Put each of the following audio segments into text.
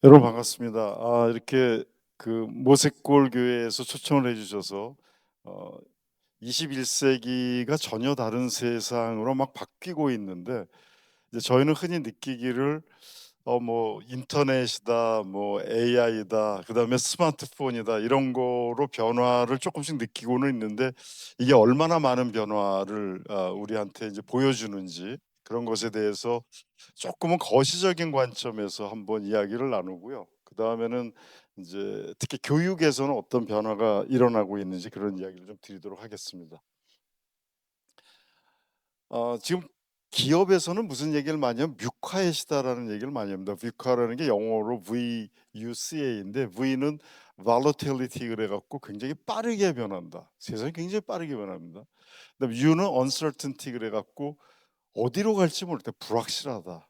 여러분 반갑습니다. 이렇게 모색골 교회에서 초청을 해 주셔서 어 21세기가 전혀 다른 세상으로 막 바뀌고 있는데, 이제 저희는 흔히 느끼기를 인터넷이다, AI다, 그다음에 스마트폰이다, 이런 거로 변화를 조금씩 느끼고는 있는데, 이게 얼마나 많은 변화를 우리한테 이제 보여주는지, 그런 것에 대해서 조금은 거시적인 관점에서 한번 이야기를 나누고요. 그다음에는 이제 특히 교육에서는 어떤 변화가 일어나고 있는지, 그런 이야기를 좀 드리도록 하겠습니다. 지금 기업에서는 무슨 얘기를 많이 하면 뮤카의 시다라는 얘기를 많이 합니다. 뮤카라는 게 영어로 VUCA인데, V는 volatility 그래 갖고 굉장히 빠르게 변한다. 세상이 굉장히 빠르게 변합니다. 그다음에 U는 uncertainty 그래 갖고 어디로 갈지 모를 때 불확실하다.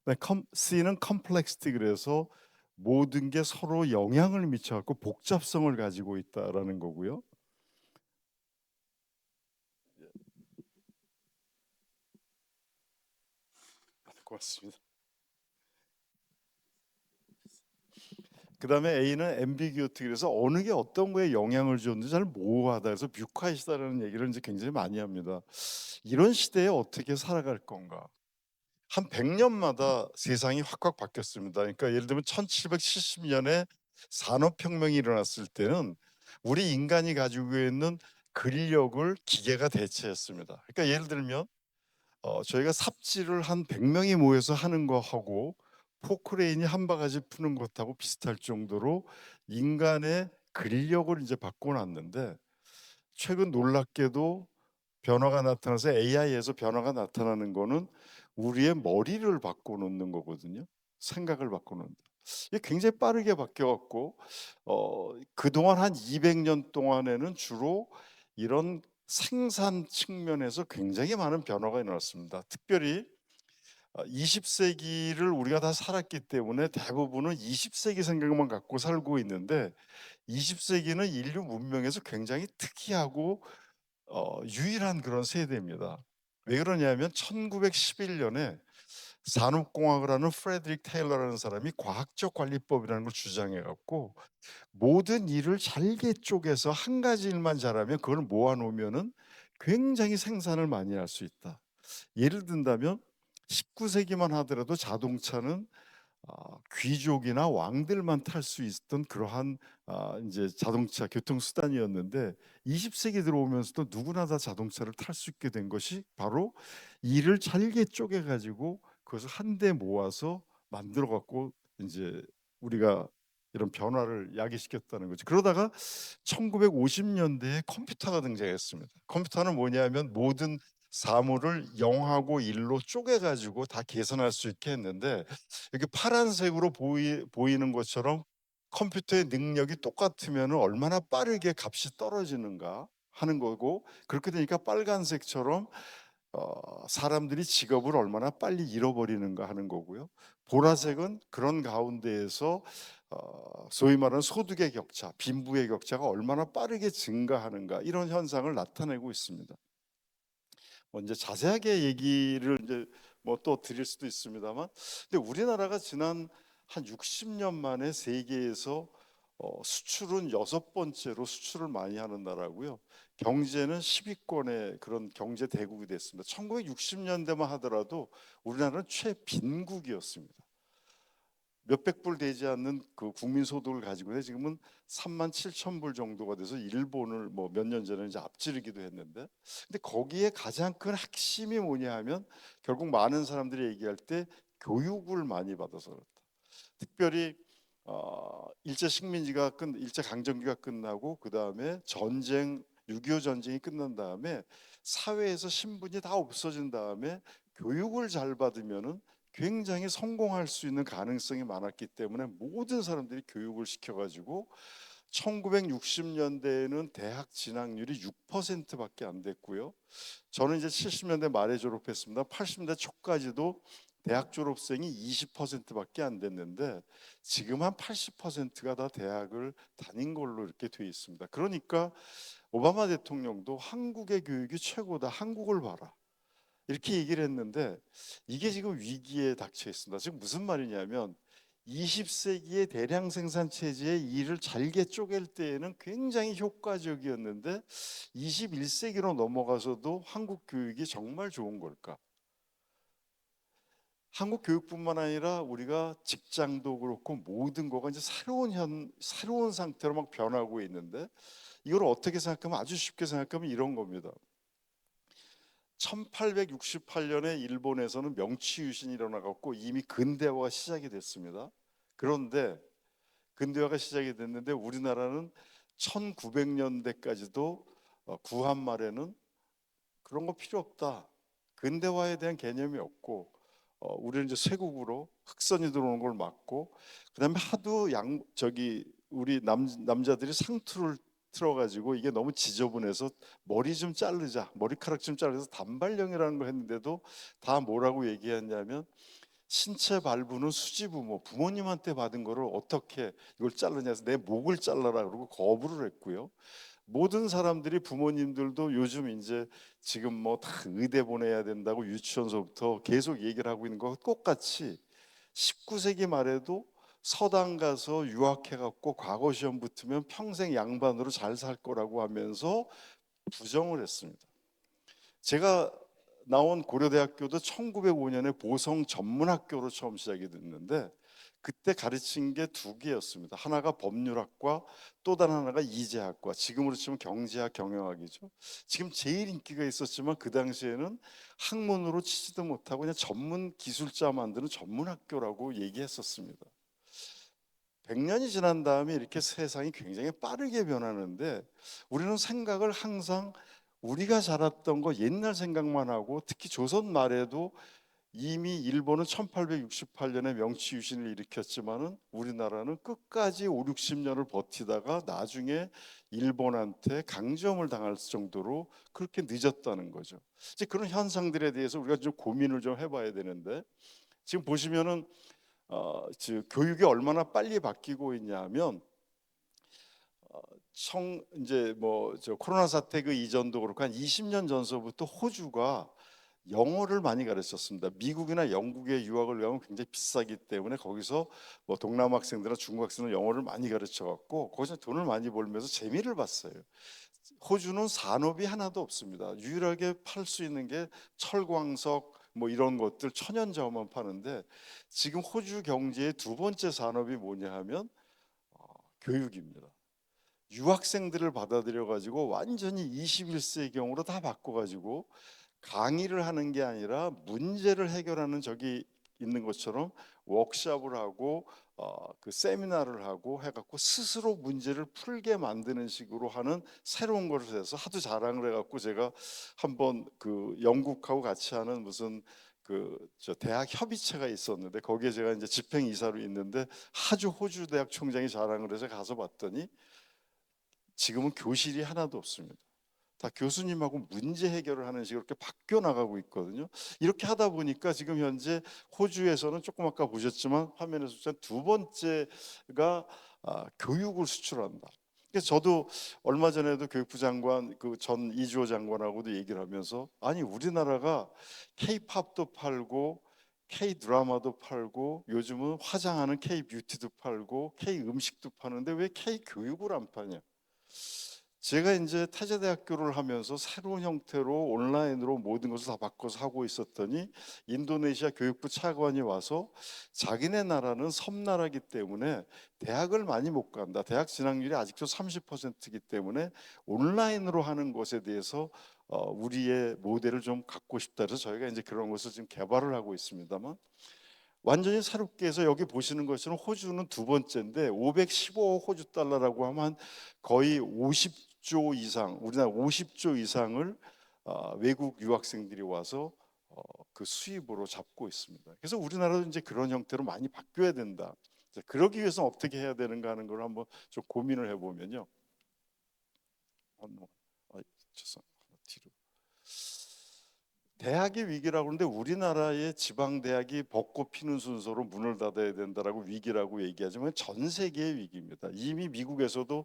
네, C는 complexity 그래서 모든 게 서로 영향을 미쳐 갖고 복잡성을 가지고 있다라는 거고요. 고맙습니다. 그다음에 A는 ambiguity 그래서 어느 게 어떤 거에 영향을 줬는지 잘 모호하다. 그래서 뷰카이시다라는 얘기를 이제 굉장히 많이 합니다. 이런 시대에 어떻게 살아갈 건가? 한 100년마다 세상이 확확 바뀌었습니다. 그러니까 예를 들면 1770년에 산업혁명이 일어났을 때는 우리 인간이 가지고 있는 근력을 기계가 대체했습니다. 그러니까 예를 들면 저희가 삽질을 한 100명이 모여서 하는 거하고 포크레인이 한 바가지 푸는 것하고 비슷할 정도로 인간의 근력을 이제 바꿔놨는데, 최근 놀랍게도 변화가 나타나서 AI에서 변화가 나타나는 거는 우리의 머리를 바꿔놓는 거거든요. 생각을 바꿔놓는. 이게 굉장히 빠르게 바뀌어 갖고 그동안 한 200년 동안에는 주로 이런 생산 측면에서 굉장히 많은 변화가 일어났습니다. 특별히 20세기를 우리가 다 살았기 때문에 대부분은 20세기 생각만 갖고 살고 있는데, 20세기는 인류 문명에서 굉장히 특이하고 유일한 그런 세대입니다. 왜 그러냐면 1911년에 산업공학을 하는 프레드릭 테일러라는 사람이 과학적 관리법이라는 걸 주장해 갖고, 모든 일을 잘게 쪼개서 한 가지 일만 잘하면 그걸 모아 놓으면은 굉장히 생산을 많이 할 수 있다. 예를 든다면 19세기만 하더라도 자동차는 귀족이나 왕들만 탈 수 있었던 그러한 인제 자동차 교통수단이었는데, 20세기 들어오면서도 누구나 다 자동차를 탈 수 있게 된 것이 바로 일을 잘게 쪼개 가지고 그것을 한데 모아서 만들어 갖고 인제 우리가 이런 변화를 야기시켰다는 거죠. 그러다가 1950년대에 컴퓨터가 등장했습니다. 컴퓨터는 뭐냐면 모든 사물을 0하고 1로 쪼개 가지고 다 계산할 수 있게 했는데, 이렇게 파란색으로 보이는 것처럼 컴퓨터의 능력이 똑같으면 얼마나 빠르게 값이 떨어지는가 하는 거고, 그렇게 되니까 빨간색처럼 사람들이 직업을 얼마나 빨리 잃어버리는가 하는 거고요. 보라색은 그런 가운데에서 소위 말하는 소득의 격차, 빈부의 격차가 얼마나 빠르게 증가하는가, 이런 현상을 나타내고 있습니다. 이제 자세하게 얘기를 이제 또 드릴 수도 있습니다만, 근데 우리나라가 지난 한 60년 만에 세계에서 수출은 여섯 번째로 수출을 많이 하는 나라고요. 경제는 10위권의 그런 경제 대국이 됐습니다. 1960년대만 하더라도 우리나라는 최빈국이었습니다. 몇백 불 되지 않는 그 국민 소득을 가지고 지금은 3만 7천 불 정도가 돼서 일본을 몇 년 전에 이제 앞지르기도 했는데, 근데 거기에 가장 큰 핵심이 뭐냐 하면 결국 많은 사람들이 얘기할 때 교육을 많이 받아서 그렇다. 특별히 일제 강점기가 끝나고 그다음에 전쟁 6.25 전쟁이 끝난 다음에 사회에서 신분이 다 없어진 다음에 교육을 잘 받으면은 굉장히 성공할 수 있는 가능성이 많았기 때문에 모든 사람들이 교육을 시켜가지고 1960년대에는 대학 진학률이 6%밖에 안 됐고요. 저는 이제 70년대 말에 졸업했습니다. 80년대 초까지도 대학 졸업생이 20%밖에 안 됐는데, 지금 한 80%가 다 대학을 다닌 걸로 이렇게 돼 있습니다. 그러니까 오바마 대통령도 한국의 교육이 최고다, 한국을 봐라, 이렇게 얘기를 했는데, 이게 지금 위기에 닥쳐 있습니다. 지금 무슨 말이냐면 20세기의 대량 생산 체제의 일을 잘게 쪼갤 때에는 굉장히 효과적이었는데 21세기로 넘어가서도 한국 교육이 정말 좋은 걸까? 한국 교육뿐만 아니라 우리가 직장도 그렇고 모든 거가 이제 새로운 상태로 막 변하고 있는데, 이걸 어떻게 생각하면, 아주 쉽게 생각하면 이런 겁니다. 1868년에 일본에서는 명치유신이 일어나갖고 이미 근대화가 시작이 됐습니다. 그런데 근대화가 시작이 됐는데 우리나라는 1900년대까지도 구한 말에는 그런 거 필요 없다, 근대화에 대한 개념이 없고, 우리는 이제 쇄국으로 흑선이 들어오는 걸 막고, 그다음에 하도 우리 남자들이 상투를 틀어가지고 이게 너무 지저분해서 머리 좀 자르자, 머리카락 좀 자르자 단발령이라는 걸 했는데도 다 뭐라고 얘기했냐면, 신체 발부는 수지부모, 부모님한테 받은 거를 어떻게 이걸 자르냐 해서 내 목을 잘라라 그러고 거부를 했고요. 모든 사람들이, 부모님들도 요즘 이제 지금 뭐 다 의대 보내야 된다고 유치원서부터 계속 얘기를 하고 있는 거 똑같이 19세기 말에도 서당 가서 유학해 갖고 과거 시험 붙으면 평생 양반으로 잘 살 거라고 하면서 부정을 했습니다. 제가 나온 고려대학교도 1905년에 보성 전문학교로 처음 시작이 됐는데, 그때 가르친 게 두 개였습니다. 하나가 법률학과, 또 다른 하나가 이재학과, 지금으로 치면 경제학, 경영학이죠. 지금 제일 인기가 있었지만 그 당시에는 학문으로 치지도 못하고 그냥 전문 기술자 만드는 전문학교라고 얘기했었습니다. 100년이 지난 다음에 이렇게 세상이 굉장히 빠르게 변하는데, 우리는 생각을 항상 우리가 자랐던 거 옛날 생각만 하고, 특히 조선 말에도 이미 일본은 1868년에 명치유신을 일으켰지만은 우리나라는 끝까지 5, 60년을 버티다가 나중에 일본한테 강점을 당할 정도로 그렇게 늦었다는 거죠. 이제 그런 현상들에 대해서 우리가 좀 고민을 좀 해봐야 되는데, 지금 보시면은 교육이 얼마나 빨리 바뀌고 있냐면, 이제 뭐 코로나 사태 그 이전도 그렇고 한 20년 전서부터 호주가 영어를 많이 가르쳤습니다. 미국이나 영국에 유학을 가면 굉장히 비싸기 때문에 거기서 뭐 동남 학생들이나 중국 학생들 영어를 많이 가르쳐 갖고 거기서 돈을 많이 벌면서 재미를 봤어요. 호주는 산업이 하나도 없습니다. 유일하게 팔 수 있는 게 철광석 뭐 이런 것들, 천연자원만 파는데, 지금 호주 경제의 두 번째 산업이 뭐냐 하면 교육입니다. 유학생들을 받아들여 가지고 완전히 21세기형으로 다 바꿔 가지고 강의를 하는 게 아니라 문제를 해결하는, 저기 있는 것처럼 워크숍을 하고 그 세미나를 하고 해갖고 스스로 문제를 풀게 만드는 식으로 하는 새로운 것을 해서 하도 자랑을 해갖고, 제가 한번 그 영국하고 같이 하는 무슨 대학 협의체가 있었는데, 거기에 제가 이제 집행 이사로 있는데 아주 호주 대학 총장이 자랑을 해서 가서 봤더니 지금은 교실이 하나도 없습니다. 다 교수님하고 문제 해결을 하는 식으로 이렇게 바뀌어 나가고 있거든요. 이렇게 하다 보니까 지금 현재 호주에서는 조금 아까 보셨지만 화면에서 두 번째가 교육을 수출한다. 그래서 저도 얼마 전에도 교육부 장관 그 전 이주호 장관하고도 얘기를 하면서, 아니 우리나라가 K-팝도 팔고 K 드라마도 팔고 요즘은 화장하는 K 뷰티도 팔고 K 음식도 파는데 왜 K 교육을 안 파냐? 제가 이제 타자대학교를 하면서 새로운 형태로 온라인으로 모든 것을 다 바꿔서 하고 있었더니, 인도네시아 교육부 차관이 와서 자기네 나라는 섬나라기 때문에 대학을 많이 못 간다, 대학 진학률이 아직도 30%이기 때문에 온라인으로 하는 것에 대해서 우리의 모델을 좀 갖고 싶다 해서 저희가 이제 그런 것을 지금 개발을 하고 있습니다만, 완전히 새롭게 해서 여기 보시는 것처럼 호주는 두 번째인데 515억 호주 달러라고 하면 거의 50조 이상, 우리나라 50조 이상을 외국 유학생들이 와서 그 수입으로 잡고 있습니다. 그래서 우리나라도 이제 그런 형태로 많이 바뀌어야 된다. 그러기 위해서 어떻게 해야 되는가 하는 걸 한번 좀 고민을 해보면요. 죄송합니다. 뒤로. 대학의 위기라고 하는데, 우리나라의 지방 대학이 벚꽃 피는 순서로 문을 닫아야 된다라고 위기라고 얘기하지만 전 세계의 위기입니다. 이미 미국에서도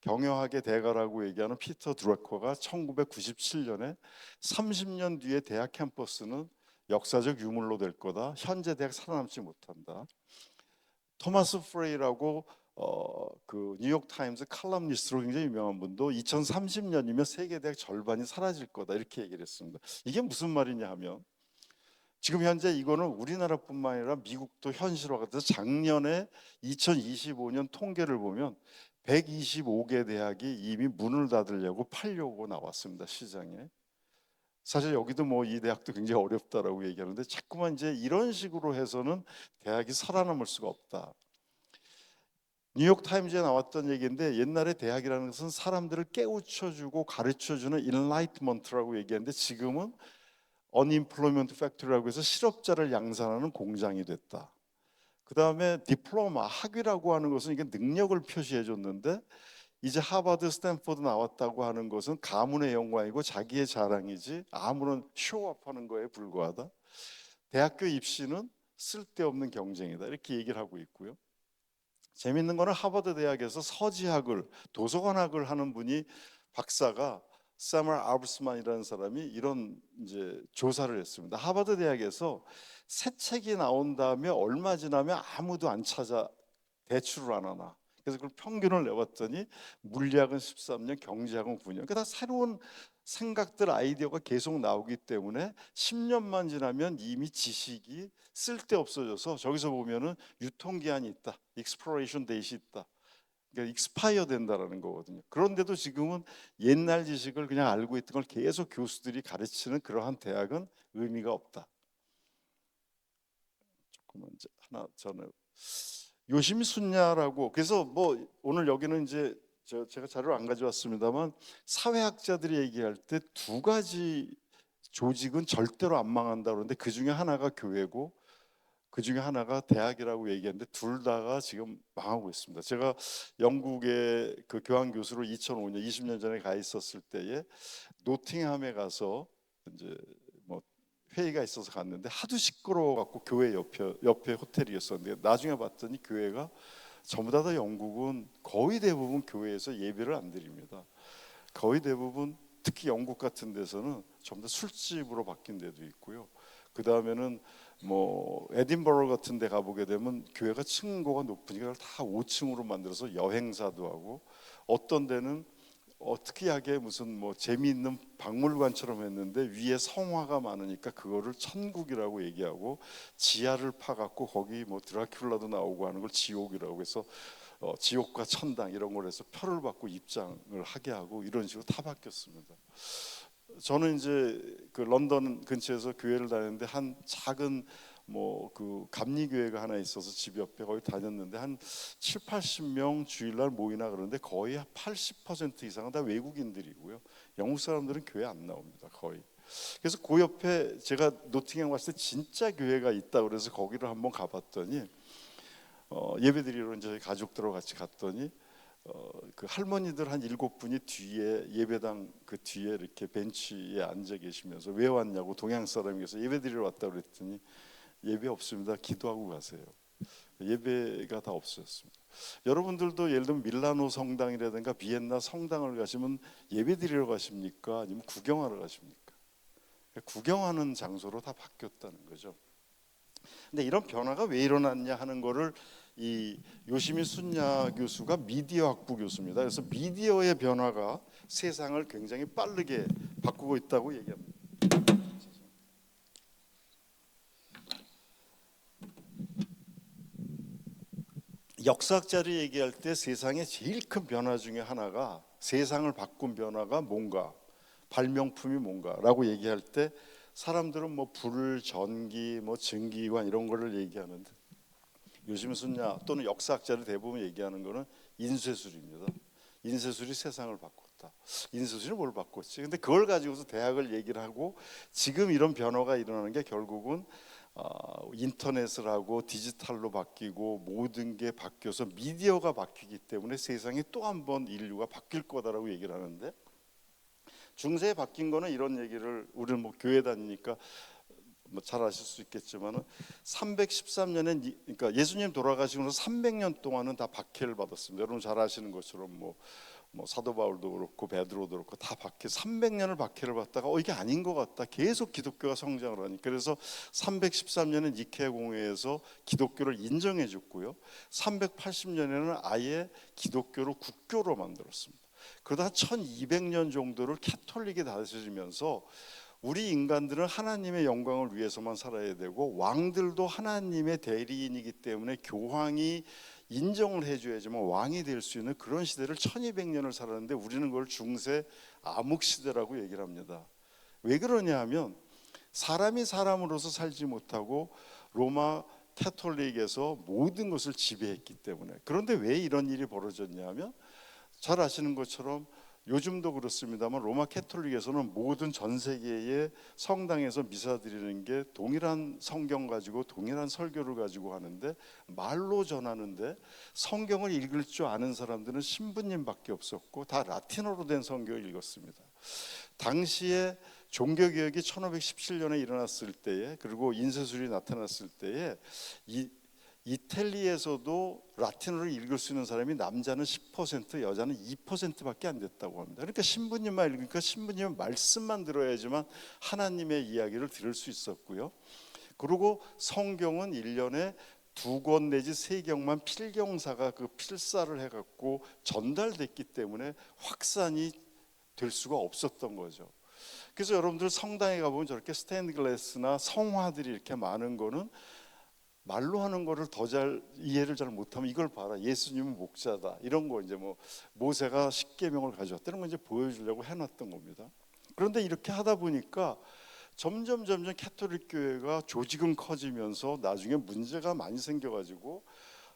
경영학의 대가라고 얘기하는 피터 드러커가 1997년에 30년 뒤에 대학 캠퍼스는 역사적 유물로 될 거다, 현재 대학 살아남지 못한다. 토마스 프레이라고 그 뉴욕 타임즈 칼럼니스트로 굉장히 유명한 분도 2030년이면 세계 대학 절반이 사라질 거다 이렇게 얘기를 했습니다. 이게 무슨 말이냐 하면 지금 현재 이거는 우리나라뿐만 아니라 미국도 현실화가 돼서 작년에 2025년 통계를 보면 125개 대학이 이미 문을 닫으려고 팔려고 나왔습니다, 시장에. 사실 여기도 뭐 이 대학도 굉장히 어렵다라고 얘기하는데 자꾸만 이제 이런 식으로 해서는 대학이 살아남을 수가 없다. 뉴욕 타임즈에 나왔던 얘기인데 옛날에 대학이라는 것은 사람들을 깨우쳐주고 가르쳐주는 인라이트먼트라고 얘기하는데 지금은 언임플로이먼트 팩토리라고 해서 실업자를 양산하는 공장이 됐다. 그 다음에 디플로마 학위라고 하는 것은 이게 능력을 표시해 줬는데 이제 하버드 스탠포드 나왔다고 하는 것은 가문의 영광이고 자기의 자랑이지 아무런 쇼업하는 거에 불과하다. 대학교 입시는 쓸데없는 경쟁이다 이렇게 얘기를 하고 있고요. 재밌는 거는 하버드 대학에서 서지학을 도서관학을 하는 분이 박사가 사멀 아브스만이라는 사람이 이런 이제 조사를 했습니다. 하버드 대학에서 새 책이 나온 다음에 얼마 지나면 아무도 안 찾아 대출을 안 하나. 그래서 그걸 평균을 내봤더니 물리학은 13년, 경제학은 9년. 그러니까 다 새로운 생각들, 아이디어가 계속 나오기 때문에 10년만 지나면 이미 지식이 쓸데없어져서 저기서 보면은 유통기한이 있다. 익스플로레이션 데이시 있다. 그러니까 익스파이어 된다라는 거거든요. 그런데도 지금은 옛날 지식을 그냥 알고 있던 걸 계속 교수들이 가르치는 그러한 대학은 의미가 없다. 조금 이제 하나 저는 요심순야라고 그래서 뭐 오늘 여기는 이제 제가 자료를 안 가져왔습니다만 사회학자들이 얘기할 때 두 가지 조직은 절대로 안 망한다 그러는데 그 중에 하나가 교회고 그 중에 하나가 대학이라고 얘기했는데 둘 다가 지금 망하고 있습니다. 제가 영국의 그 교환 교수로 2005년 20년 전에 가 있었을 때에 노팅함에 가서 이제 뭐 회의가 있어서 갔는데 하도 시끄러워 갖고 교회 옆에 호텔이었었는데 나중에 봤더니 교회가 전부 다 영국은 거의 대부분 교회에서 예배를 안 드립니다. 거의 대부분 특히 영국 같은 데서는 전부 다 술집으로 바뀐 데도 있고요. 그 다음에는 뭐 에딘버러 같은 데 가보게 되면 교회가 층고가 높으니까 그걸 다 5층으로 만들어서 여행사도 하고 어떤 데는 특이하게 무슨 뭐 재미있는 박물관처럼 했는데 위에 성화가 많으니까 그거를 천국이라고 얘기하고 지하를 파갖고 거기 뭐 드라큘라도 나오고 하는 걸 지옥이라고 해서 지옥과 천당 이런 걸 해서 표를 받고 입장을 하게 하고 이런 식으로 다 바뀌었습니다. 저는 이제 그 런던 근처에서 교회를 다녔는데 한 작은 뭐 그 감리교회가 하나 있어서 집 옆에 거기 다녔는데 한 7, 80명 주일날 모이나 그러는데 거의 80% 이상은 다 외국인들이고요. 영국 사람들은 교회 안 나옵니다. 거의. 그래서 그 옆에 제가 노팅엄 갔을 때 진짜 교회가 있다 그래서 거기를 한번 가봤더니 예배드리러 저희 가족들하고 같이 갔더니 그 할머니들 한 7분이 뒤에 예배당 그 뒤에 이렇게 벤치에 앉아 계시면서 왜 왔냐고 동양 사람이어서 예배드리러 왔다 그랬더니 예배 없습니다. 기도하고 가세요. 예배가 다 없었습니다. 여러분들도 예를 들면 밀라노 성당이라든가 비엔나 성당을 가시면 예배드리러 가십니까? 아니면 구경하러 가십니까? 구경하는 장소로 다 바뀌었다는 거죠. 근데 이런 변화가 왜 일어났냐 하는 거를 이 요시미 순야 교수가 미디어 학부 교수입니다. 그래서 미디어의 변화가 세상을 굉장히 빠르게 바꾸고 있다고 얘기합니다. 역사학자들이 얘기할 때 세상의 제일 큰 변화 중에 하나가 세상을 바꾼 변화가 뭔가 발명품이 뭔가라고 얘기할 때 사람들은 뭐 불, 전기, 뭐 증기관 이런 거를 얘기하는데 요즘 순야 또는 역사학자들 대부분 얘기하는 거는 인쇄술입니다. 인쇄술이 세상을 바꿨다. 인쇄술이 뭘 바꿨지? 근데 그걸 가지고서 대학을 얘기를 하고 지금 이런 변화가 일어나는 게 결국은 인터넷을 하고 디지털로 바뀌고 모든 게 바뀌어서 미디어가 바뀌기 때문에 세상이 또 한 번 인류가 바뀔 거다라고 얘기를 하는데 중세에 바뀐 거는 이런 얘기를 우리는 뭐 교회 다니니까 뭐 잘 아실 수 있겠지만은 313년에 그러니까 예수님 돌아가시고 나서 300년 동안은 다 박해를 받았습니다. 여러분 잘 아시는 것처럼 뭐 뭐 사도 바울도 그렇고 베드로도 그렇고 다 박해 300년을 박해를 받다가 이게 아닌 것 같다. 계속 기독교가 성장을 하니 그래서 313년에 니케아 공회에서 기독교를 인정해 줬고요. 380년에는 아예 기독교를 국교로 만들었습니다. 그러다 1200년 정도를 캐톨릭이 다스리면서 우리 인간들은 하나님의 영광을 위해서만 살아야 되고 왕들도 하나님의 대리인이기 때문에 교황이 인정을 해줘야지만 왕이 될 수 있는 그런 시대를 1200년을 살았는데 우리는 그걸 중세 암흑시대라고 얘기를 합니다. 왜 그러냐 하면 사람이 사람으로서 살지 못하고 로마 캐톨릭에서 모든 것을 지배했기 때문에. 그런데 왜 이런 일이 벌어졌냐 하면 잘 아시는 것처럼 요즘도 그렇습니다만 로마 캐톨릭에서는 모든 전 세계의 성당에서 미사 드리는 게 동일한 성경 가지고 동일한 설교를 가지고 하는데 말로 전하는데 성경을 읽을 줄 아는 사람들은 신부님밖에 없었고 다 라틴어로 된 성경을 읽었습니다. 당시에 종교개혁이 1517년에 일어났을 때에 그리고 인쇄술이 나타났을 때에 이탈리아에서도 라틴어를 읽을 수 있는 사람이 남자는 10%, 여자는 2%밖에 안 됐다고 합니다. 그러니까 신부님만 읽으니까 신부님은 말씀만 들어야지만 하나님의 이야기를 들을 수 있었고요. 그리고 성경은 1년에 2권 내지 3경만 필경사가 그 필사를 해갖고 전달됐기 때문에 확산이 될 수가 없었던 거죠. 그래서 여러분들 성당에 가보면 저렇게 스테인드 글래스나 성화들이 이렇게 많은 거는 말로 하는 거를 더 잘 이해를 잘 못하면 이걸 봐라 예수님은 목자다 이런 거 이제 뭐 모세가 십계명을 가져왔다는 거 이제 보여주려고 해놨던 겁니다. 그런데 이렇게 하다 보니까 점점 캐톨릭 교회가 조직은 커지면서 나중에 문제가 많이 생겨가지고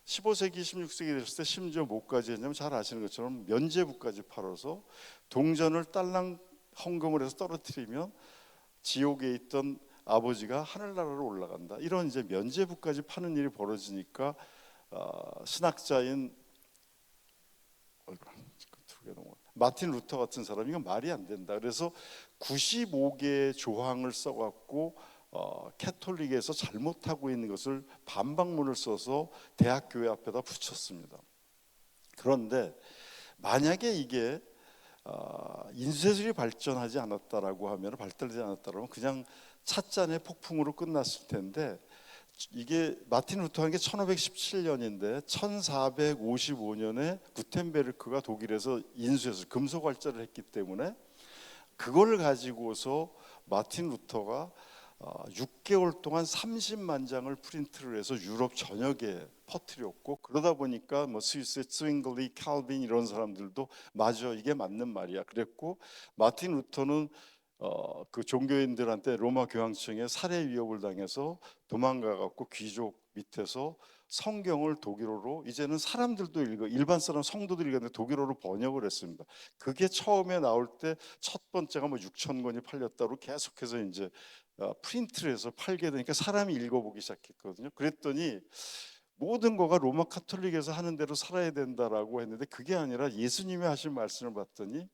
15세기 16세기 됐을 때 심지어 뭐까지 했냐면 잘 아시는 것처럼 면죄부까지 팔아서 동전을 딸랑 헌금을 해서 떨어뜨리면 지옥에 있던 아버지가 하늘나라로 올라간다. 이런 이제 면죄부까지 파는 일이 벌어지니까 신학자인 마틴 루터 같은 사람이 이건 말이 안 된다. 그래서 95개의 조항을 써갖고 캐톨릭에서 잘못하고 있는 것을 반박문을 써서 대학 교회 앞에다 붙였습니다. 그런데 만약에 이게 인쇄술이 발전하지 않았다라고 하면 발달되지 않았다라면 그냥 찻잔의 폭풍으로 끝났을 텐데 이게 마틴 루터 한 게 1517년인데 1455년에 구텐베르크가 독일에서 인쇄술 금속 활자를 했기 때문에 그걸 가지고서 마틴 루터가 6개월 동안 30만 장을 프린트를 해서 유럽 전역에 퍼뜨렸고 그러다 보니까 뭐 스위스의 스윙글리, 칼빈 이런 사람들도 맞아 이게 맞는 말이야 그랬고 마틴 루터는 그 종교인들한테 로마 교황청에 살해 위협을 당해서 도망가 갖고 귀족 밑에서 성경을 독일어로 이제는 사람들도 읽어 일반 사람 성도들이 읽었는데 독일어로 번역을 했습니다. 그게 처음에 나올 때 첫 번째가 뭐 6천 권이 팔렸다고 계속해서 이제 프린트를 해서 팔게 되니까 사람이 읽어보기 시작했거든요. 그랬더니 모든 거가 로마 카톨릭에서 하는 대로 살아야 된다라고 했는데 그게 아니라 예수님이 하신 말씀을 봤더니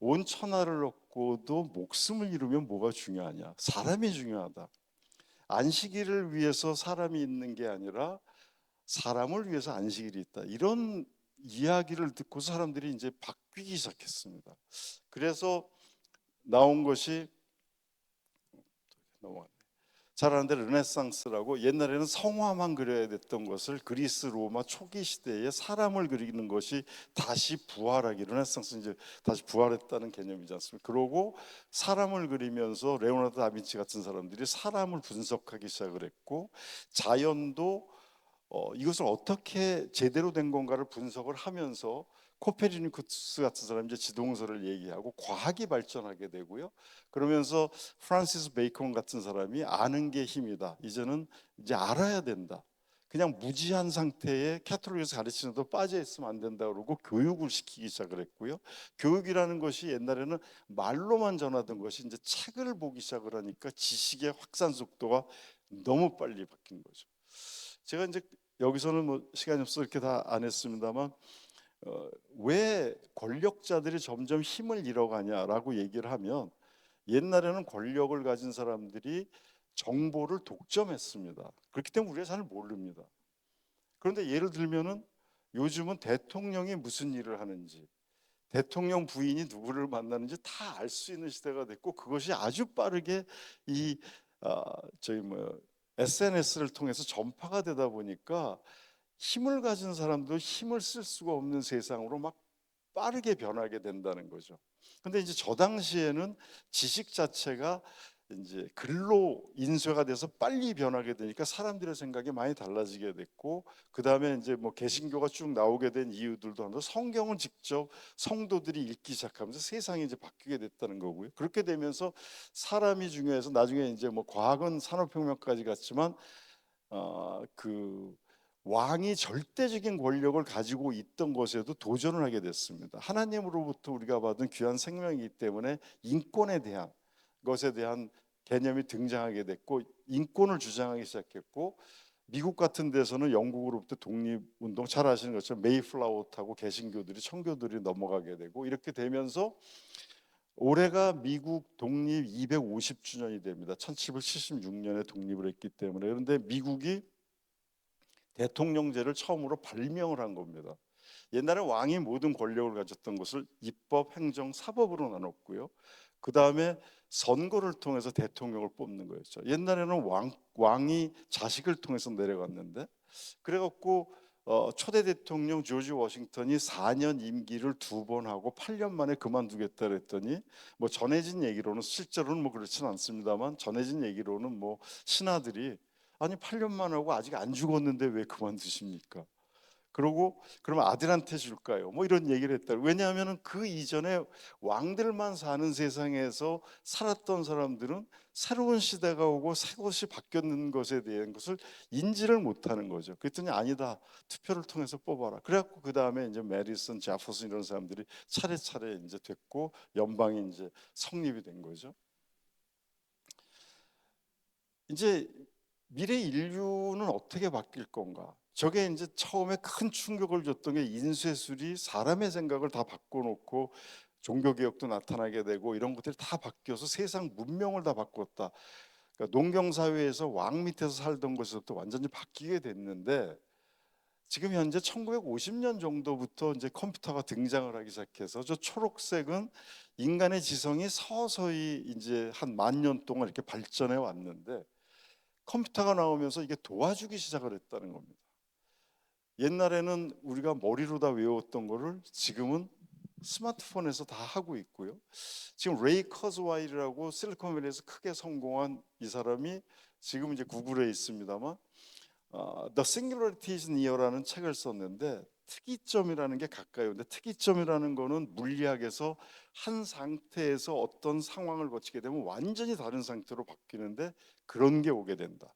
온 천하를 얻고도 목숨을 잃으면 뭐가 중요하냐? 사람이 중요하다. 안식일을 위해서 사람이 있는 게 아니라 사람을 위해서 안식일이 있다. 이런 이야기를 듣고 사람들이 이제 바뀌기 시작했습니다. 그래서 나온 것이 잘 아는데 르네상스라고 옛날에는 성화만 그려야 됐던 것을 그리스 로마 초기 시대에 사람을 그리는 것이 다시 부활하기 르네상스 이제 다시 부활했다는 개념이지 않습니까? 그러고 사람을 그리면서 레오나르도 다빈치 같은 사람들이 사람을 분석하기 시작을 했고 자연도 이것을 어떻게 제대로 된 건가를 분석을 하면서 코페르니쿠스 같은 사람이 이제 지동설을 얘기하고 과학이 발전하게 되고요. 그러면서 프란시스 베이컨 같은 사람이 아는 게 힘이다. 이제는 이제 알아야 된다. 그냥 무지한 상태에 캐톨릭에서 가르치는 데 빠져 있으면 안 된다 그러고 교육을 시키기 시작을 했고요. 교육이라는 것이 옛날에는 말로만 전하던 것이 이제 책을 보기 시작을 하니까 지식의 확산 속도가 너무 빨리 바뀐 거죠. 제가 이제 여기서는 뭐 시간이 없어서 이렇게 다 안 했습니다만 왜 권력자들이 점점 힘을 잃어가냐라고 얘기를 하면 옛날에는 권력을 가진 사람들이 정보를 독점했습니다. 그렇기 때문에 우리가 잘 모릅니다. 그런데 예를 들면은 요즘은 대통령이 무슨 일을 하는지 대통령 부인이 누구를 만나는지 다 알 수 있는 시대가 됐고, 그것이 아주 빠르게 이 저희 뭐 SNS를 통해서 전파가 되다 보니까 힘을 가진 사람도 힘을 쓸 수가 없는 세상으로 막 빠르게 변하게 된다는 거죠. 근데 이제 저 당시에는 지식 자체가 이제 글로 인쇄가 돼서 빨리 변하게 되니까 사람들의 생각이 많이 달라지게 됐고, 그 다음에 이제 뭐 개신교가 쭉 나오게 된 이유들도 한데, 성경을 직접 성도들이 읽기 시작하면서 세상이 이제 바뀌게 됐다는 거고요. 그렇게 되면서 사람이 중요해서 나중에 이제 뭐 과학은 산업혁명까지 갔지만 그 왕이 절대적인 권력을 가지고 있던 것에도 도전을 하게 됐습니다. 하나님으로부터 우리가 받은 귀한 생명이기 때문에 인권에 대한 것에 대한 개념이 등장하게 됐고, 인권을 주장하기 시작했고, 미국 같은 데서는 영국으로부터 독립운동, 잘 아시는 것처럼 메이플라워 타고 개신교들이 청교들이 넘어가게 되고, 이렇게 되면서 올해가 미국 독립 250주년이 됩니다. 1776년에 독립을 했기 때문에. 그런데 미국이 대통령제를 처음으로 발명을 한 겁니다. 옛날에 왕이 모든 권력을 가졌던 것을 입법, 행정, 사법으로 나눴고요. 그 다음에 선거를 통해서 대통령을 뽑는 거였죠. 옛날에는 왕이 자식을 통해서 내려갔는데, 그래갖고 초대 대통령 조지 워싱턴이 4년 임기를 2번 하고 8년 만에 그만두겠다 그랬더니, 뭐 전해진 얘기로는, 실제로는 뭐 그렇지는 않습니다만, 전해진 얘기로는 뭐 신하들이 아니 8년만 하고 아직 안 죽었는데 왜 그만두십니까? 그러고 그러면 아들한테 줄까요? 뭐 이런 얘기를 했다. 왜냐하면 그 이전에 왕들만 사는 세상에서 살았던 사람들은 새로운 시대가 오고 새 것이 바뀌었는 것에 대한 것을 인지를 못하는 거죠. 그랬더니 아니다, 투표를 통해서 뽑아라. 그래갖고 그 다음에 이제 메디슨, 제퍼슨 이런 사람들이 차례차례 이제 됐고, 연방이 이제 성립이 된 거죠. 이제 미래 인류는 어떻게 바뀔 건가? 저게 이제 처음에 큰 충격을 줬던 게 인쇄술이 사람의 생각을 다 바꿔놓고 종교개혁도 나타나게 되고, 이런 것들이 다 바뀌어서 세상 문명을 다 바꿨다. 그러니까 농경사회에서 왕 밑에서 살던 것에서부터 완전히 바뀌게 됐는데, 지금 현재 1950년 정도부터 이제 컴퓨터가 등장을 하기 시작해서, 저 초록색은 인간의 지성이 서서히 이제 한 10,000년 동안 이렇게 발전해 왔는데, 컴퓨터가 나오면서 이게 도와주기 시작을 했다는 겁니다. 옛날에는 우리가 머리로 다 외웠던 거를 지금은 스마트폰에서 다 하고 있고요. 지금 레이 커즈와일이라고 실리콘밸리에서 크게 성공한 이 사람이 지금 이제 구글에 있습니다만, The Singularity is Near라는 책을 썼는데, 특이점이라는 게 가까이 오는데, 특이점이라는 거는 물리학에서 한 상태에서 어떤 상황을 거치게 되면 완전히 다른 상태로 바뀌는데, 그런 게 오게 된다.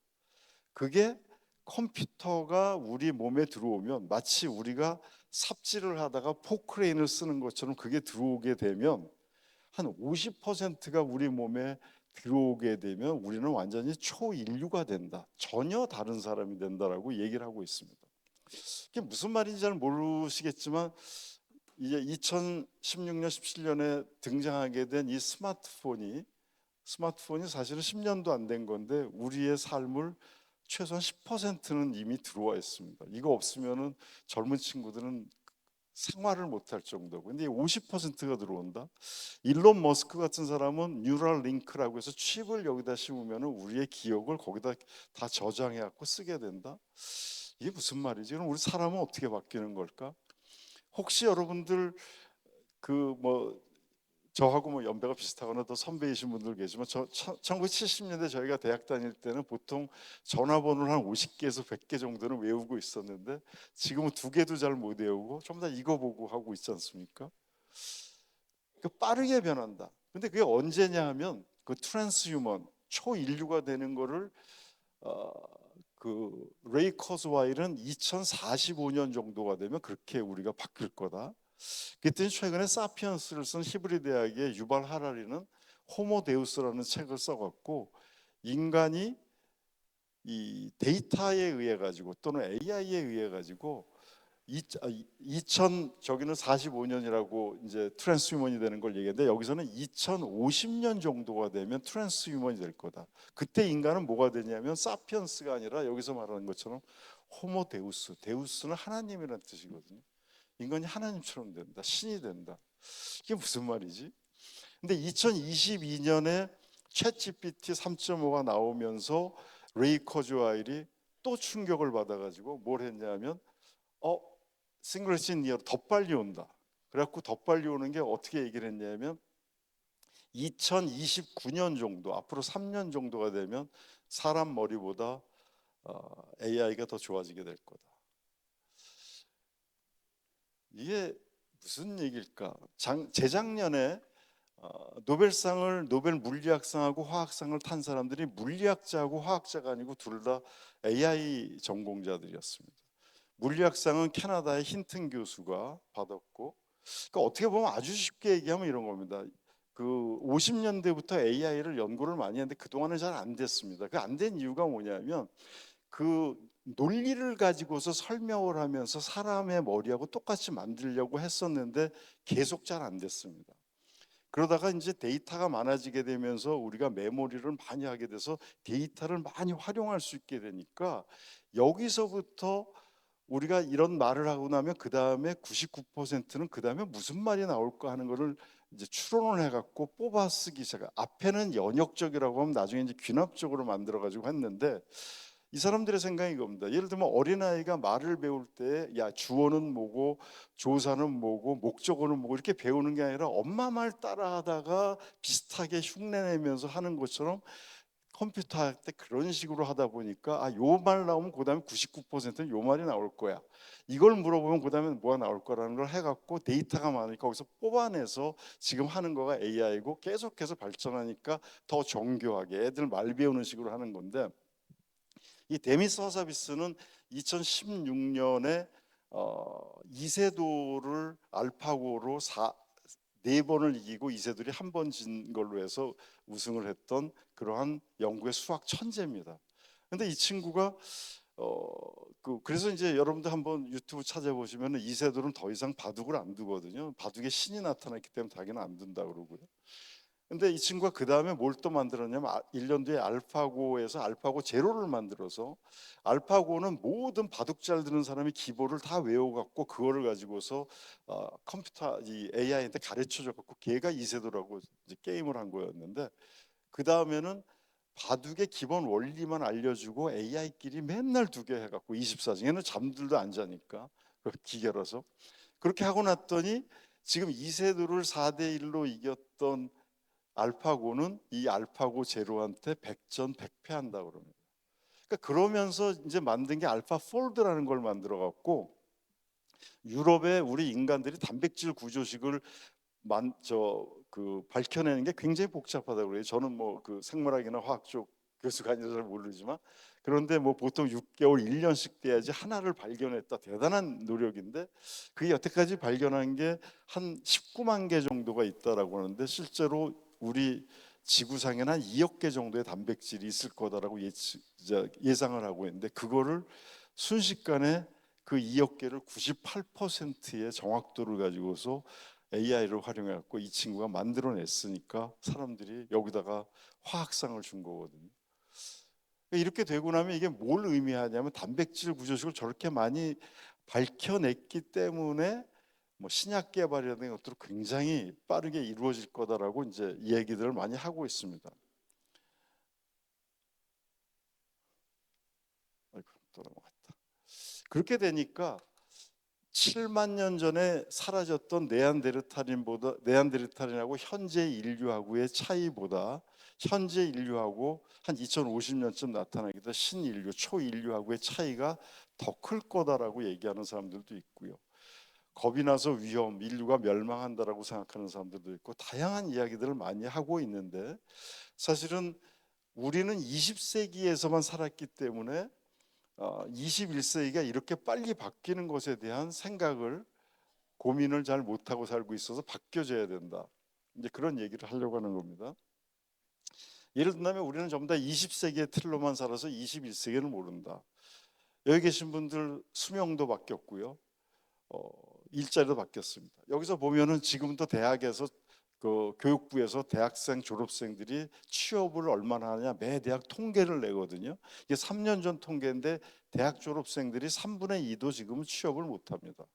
그게 컴퓨터가 우리 몸에 들어오면 마치 우리가 삽질을 하다가 포크레인을 쓰는 것처럼 그게 들어오게 되면, 한 50%가 우리 몸에 들어오게 되면 우리는 완전히 초인류가 된다, 전혀 다른 사람이 된다라고 얘기를 하고 있습니다. 이게 무슨 말인지 잘 모르시겠지만, 이제 2016년, 17년에 등장하게 된 이 스마트폰이 사실은 10년도 안 된 건데, 우리의 삶을 최소한 10%는 이미 들어와 있습니다. 이거 없으면은 젊은 친구들은 생활을 못할 정도고, 근데 50%가 들어온다. 일론 머스크 같은 사람은 뉴럴 링크라고 해서 칩을 여기다 심으면 우리의 기억을 거기다 다 저장해 갖고 쓰게 된다. 이게 무슨 말이지? 그럼 우리 사람은 어떻게 바뀌는 걸까? 혹시 여러분들 그 뭐 저하고 뭐 연배가 비슷하거나 더 선배이신 분들 계시면, 1970년대 저희가 대학 다닐 때는 보통 전화번호를 한 50개에서 100개 정도는 외우고 있었는데, 지금은 2개도 잘 못 외우고 전부 다 이거 보고 하고 있지 않습니까? 그 빠르게 변한다. 근데 그게 언제냐 하면, 그 트랜스휴먼 초인류가 되는 거를 어, 그 레이 커즈와일은 2045년 정도가 되면 그렇게 우리가 바뀔 거다. 그랬더니 최근에 사피언스를 쓴 히브리 대학의 유발 하라리는 호모 데우스라는 책을 써갖고, 인간이 이 데이터에 의해 가지고 또는 AI에 의해 가지고 2000 저기는 45년이라고 이제 트랜스휴먼이 되는 걸 얘기했는데, 여기서는 2050년 정도가 되면 트랜스휴먼이 될 거다. 그때 인간은 뭐가 되냐면 사피언스가 아니라 여기서 말하는 것처럼 호모 데우스, 데우스는 하나님이라는 뜻이거든요. 인간이 하나님처럼 된다, 신이 된다. 이게 무슨 말이지? 근데 2022년에 챗 GPT 3.5가 나오면서 레이 커즈와일이 또 충격을 받아가지고 뭘 했냐면 어 싱글신 이어 더 빨리 온다. 그래갖고 더 빨리 오는 게 어떻게 얘기를 했냐면 2029년 정도, 앞으로 3년 정도가 되면 사람 머리보다 AI가 더 좋아지게 될 거다. 이게 무슨 얘기일까? 재작년에 노벨 물리학상하고 화학상을 탄 사람들이 물리학자하고 화학자가 아니고 둘 다 AI 전공자들이었습니다. 물리학상은 캐나다의 힌튼 교수가 받았고, 그러니까 어떻게 보면 아주 쉽게 얘기하면 이런 겁니다. 그 50년대부터 AI를 연구를 많이 했는데 그동안은 잘 안 됐습니다. 그 안 된 이유가 뭐냐면 그 논리를 가지고서 설명을 하면서 사람의 머리하고 똑같이 만들려고 했었는데 계속 잘 안 됐습니다. 그러다가 이제 데이터가 많아지게 되면서 우리가 메모리를 많이 하게 돼서 데이터를 많이 활용할 수 있게 되니까 여기서부터 우리가 이런 말을 하고 나면 그 다음에 99%는 그 다음에 무슨 말이 나올까 하는 거를 이제 추론을 해갖고 뽑아 쓰기 시작. 앞에는 연역적이라고 하면 나중에 이제 귀납적으로 만들어가지고 했는데 이 사람들의 생각이 이겁니다. 예를 들면 어린아이가 말을 배울 때 야 주어는 뭐고 조사는 뭐고 목적어는 뭐고 이렇게 배우는 게 아니라 엄마 말 따라하다가 비슷하게 흉내내면서 하는 것처럼 컴퓨터 할 때 그런 식으로 하다 보니까 요 말 나오면 그다음에 99%는 요 말이 나올 거야. 이걸 물어보면 그다음에 뭐가 나올 거라는 걸 해갖고 데이터가 많으니까 거기서 뽑아내서 지금 하는 거가 AI고 계속해서 발전하니까 더 정교하게 애들 말 배우는 식으로 하는 건데 이 데미스 허사비스는 2016년에 이세돌을 알파고로 4번을 이기고 이세돌이 한 번 진 걸로 해서 우승을 했던 그러한 영국의 수학 천재입니다. 근데 이 친구가 그래서 이제 여러분들 한번 유튜브 찾아보시면 이세돌은 더 이상 바둑을 안 두거든요. 바둑에 신이 나타났기 때문에 자기는 안 둔다 그러고요. 근데 이 친구가 그 다음에 뭘 또 만들었냐면 1년 뒤에 알파고에서 알파고 제로를 만들어서 알파고는 모든 바둑 잘 드는 사람이 기본을 다 외워갖고 그거를 가지고서 컴퓨터 이 AI한테 가르쳐줘갖고 걔가 이세돌하고 이제 게임을 한 거였는데 그 다음에는 바둑의 기본 원리만 알려주고 AI끼리 맨날 두게 해갖고 24시간은 잠들도 안 자니까 기계라서 그렇게 하고 났더니 지금 이세돌을 4대1로 이겼던 알파고는 이 알파고 제로한테 백전백패한다 그럽니다. 그러니까 그러면서 이제 만든 게 알파 폴드라는 걸 만들어 갖고 유럽의 우리 인간들이 단백질 구조식을 밝혀내는 게 굉장히 복잡하다고 그래요. 저는 뭐 그 생물학이나 화학 쪽 교수가 아니라서 잘 모르지만 그런데 뭐 보통 6개월, 1년씩 돼야지 하나를 발견했다. 대단한 노력인데 그게 여태까지 발견한 게 한 19만 개 정도가 있다라고 하는데 실제로 우리 지구상에는 한 2억 개 정도의 단백질이 있을 거다라고 예상을 하고 있는데 그거를 순식간에 그 2억 개를 98%의 정확도를 가지고서 AI를 활용해 갖고 이 친구가 만들어냈으니까 사람들이 여기다가 화학상을 준 거거든요. 이렇게 되고 나면 이게 뭘 의미하냐면 단백질 구조식을 저렇게 많이 밝혀냈기 때문에 뭐 신약 개발이라든지 것들이 굉장히 빠르게 이루어질 거다라고 이제 얘기들을 많이 하고 있습니다. 아이고, 또 넘어갔다. 그렇게 되니까 7만 년 전에 사라졌던 네안데르탈인하고 현재 인류하고의 차이보다 현재 인류하고 한 2050년쯤 나타나게 될 신인류, 초인류하고의 차이가 더 클 거다라고 얘기하는 사람들도 있고요. 겁이 나서 인류가 멸망한다라고 생각하는 사람들도 있고 다양한 이야기들을 많이 하고 있는데 사실은 우리는 20세기에서만 살았기 때문에 21세기가 이렇게 빨리 바뀌는 것에 대한 생각을 고민을 잘 못하고 살고 있어서 바뀌어져야 된다. 이제 그런 얘기를 하려고 하는 겁니다. 예를 들면 우리는 전부 다 20세기의 틀로만 살아서 21세기는 모른다. 여기 계신 분들 수명도 바뀌었고요. 일자리도 바뀌었습니다. 여기서 보면은 지금도 대학에서 그 교육부에서 대학생 졸업생들이 취업을 얼마나 하냐 매 대학 통계를 내거든요. 이게 3년 전 통계인데 대학 졸업생들이 3분의 2도 지금 취업을 못 합니다.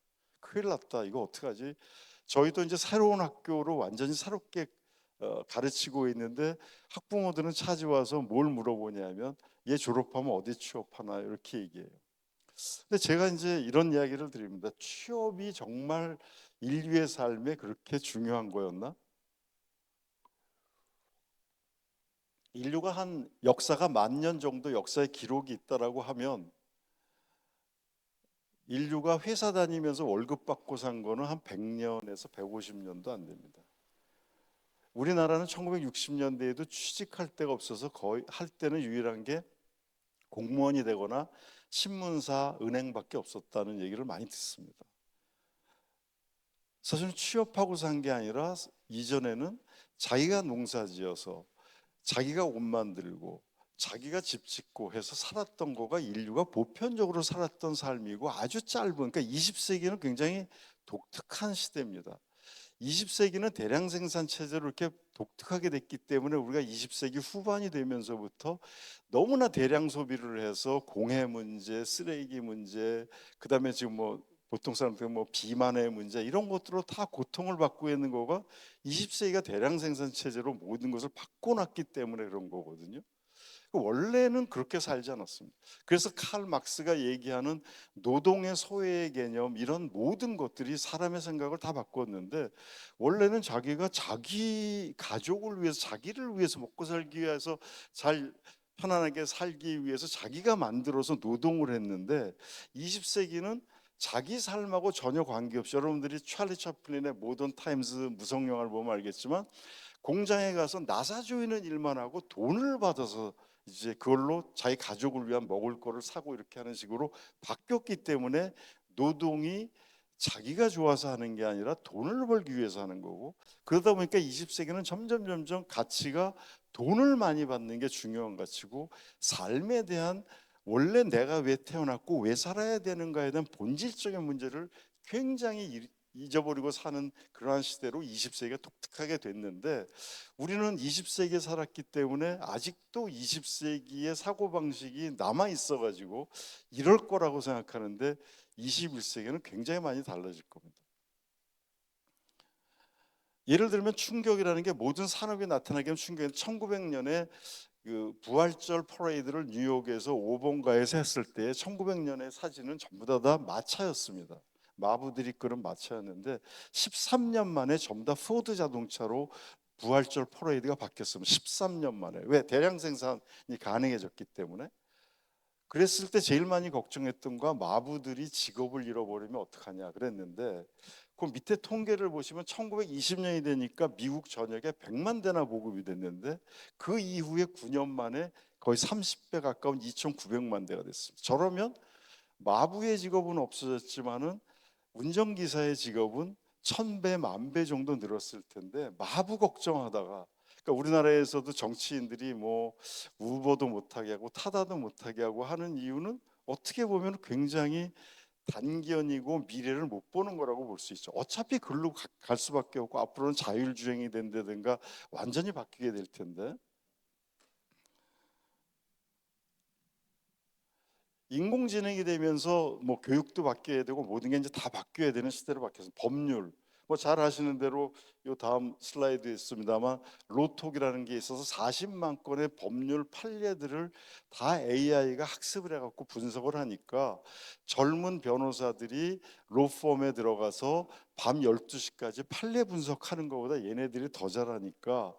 큰일 났다. 이거 어떡하지? 저희도 이제 새로운 학교로 완전히 새롭게 가르치고 있는데 학부모들은 찾아와서 뭘 물어보냐면 얘 졸업하면 어디 취업하나 이렇게 얘기해요. 근데 제가 이제 이런 이야기를 드립니다. 취업이 정말 인류의 삶에 그렇게 중요한 거였나? 인류가 한 역사가 10,000년 정도 역사의 기록이 있다라고 하면 인류가 회사 다니면서 월급 받고 산 거는 한 100년에서 150년도 안 됩니다. 우리나라는 1960년대에도 취직할 데가 없어서 거의 할 때는 유일한 게 공무원이 되거나 신문사, 은행밖에 없었다는 얘기를 많이 듣습니다. 사실은 취업하고 산 게 아니라 이전에는 자기가 농사지어서 자기가 옷 만들고 자기가 집 짓고 해서 살았던 거가 인류가 보편적으로 살았던 삶이고 아주 짧은, 그러니까 20세기는 굉장히 독특한 시대입니다. 20세기는 대량 생산 체제로 이렇게 독특하게 됐기 때문에 우리가 20세기 후반이 되면서부터 너무나 대량 소비를 해서 공해 문제, 쓰레기 문제, 그다음에 지금 뭐 보통 사람들 뭐 비만의 문제 이런 것들로 다 고통을 받고 있는 거가 20세기가 대량 생산 체제로 모든 것을 바꿔놨기 때문에 그런 거거든요. 원래는 그렇게 살지 않았습니다. 그래서 칼 막스가 얘기하는 노동의 소외의 개념, 이런 모든 것들이 사람의 생각을 다 바꿨는데, 원래는 자기가 자기 가족을 위해서, 자기를 위해서, 먹고 살기 위해서, 잘 편안하게 살기 위해서 자기가 만들어서 노동을 했는데, 20세기는 자기 삶하고 전혀 관계없이, 여러분들이 찰리 채플린의 모던 타임스 무성 영화를 보면 알겠지만 공장에 가서 나사 조이는 일만 하고 돈을 받아서 이제 그걸로 자기 가족을 위한 먹을 거를 사고 이렇게 하는 식으로 바뀌었기 때문에 노동이 자기가 좋아서 하는 게 아니라 돈을 벌기 위해서 하는 거고, 그러다 보니까 20세기는 점점 가치가 돈을 많이 받는 게 중요한 가치고, 삶에 대한 원래 내가 왜 태어났고 왜 살아야 되는가에 대한 본질적인 문제를 굉장히 잊어버리고 사는 그러한 시대로 20세기가 독특하게 됐는데, 우리는 20세기에 살았기 때문에 아직도 20세기의 사고방식이 남아 있어 가지고 이럴 거라고 생각하는데, 21세기는 굉장히 많이 달라질 겁니다. 예를 들면 충격이라는 게 모든 산업이 나타나게 하면 충격이, 1900년에 그 부활절 퍼레이드를 뉴욕에서 5번가에서 했을 때 1900년의 사진은 전부 다 마차였습니다. 마부들이 끌은 마차였는데 13년 만에 전부 다 포드 자동차로 부활절 퍼레이드가 바뀌었습니다. 13년 만에. 왜? 대량 생산이 가능해졌기 때문에. 그랬을 때 제일 많이 걱정했던 거, 마부들이 직업을 잃어버리면 어떡하냐 그랬는데, 그 밑에 통계를 보시면 1920년이 되니까 미국 전역에 100만 대나 보급이 됐는데 그 이후에 9년 만에 거의 30배 가까운 2,900만 대가 됐습니다. 저러면 마부의 직업은 없어졌지만은 운전기사의 직업은 1,000배, 10,000배 정도 늘었을 텐데, 마부 걱정하다가, 그러니까 우리나라에서도 정치인들이 뭐 우버도 못하게 하고 타다도 못하게 하고 하는 이유는 어떻게 보면 굉장히 단견이고 미래를 못 보는 거라고 볼 수 있죠. 어차피 글로 갈 수밖에 없고 앞으로는 자율주행이 된다든가 완전히 바뀌게 될 텐데, 인공지능이 되면서 뭐 교육도 바뀌어야 되고 모든 게 이제 다 바뀌어야 되는 시대로 바뀌어서, 법률 뭐 잘 아시는 대로 요 다음 슬라이드에 있습니다만 로톡이라는 게 있어서 40만 건의 법률 판례들을 다 AI가 학습을 해갖고 분석을 하니까 젊은 변호사들이 로펌에 들어가서 밤 12시까지 판례 분석하는 것보다 얘네들이 더 잘하니까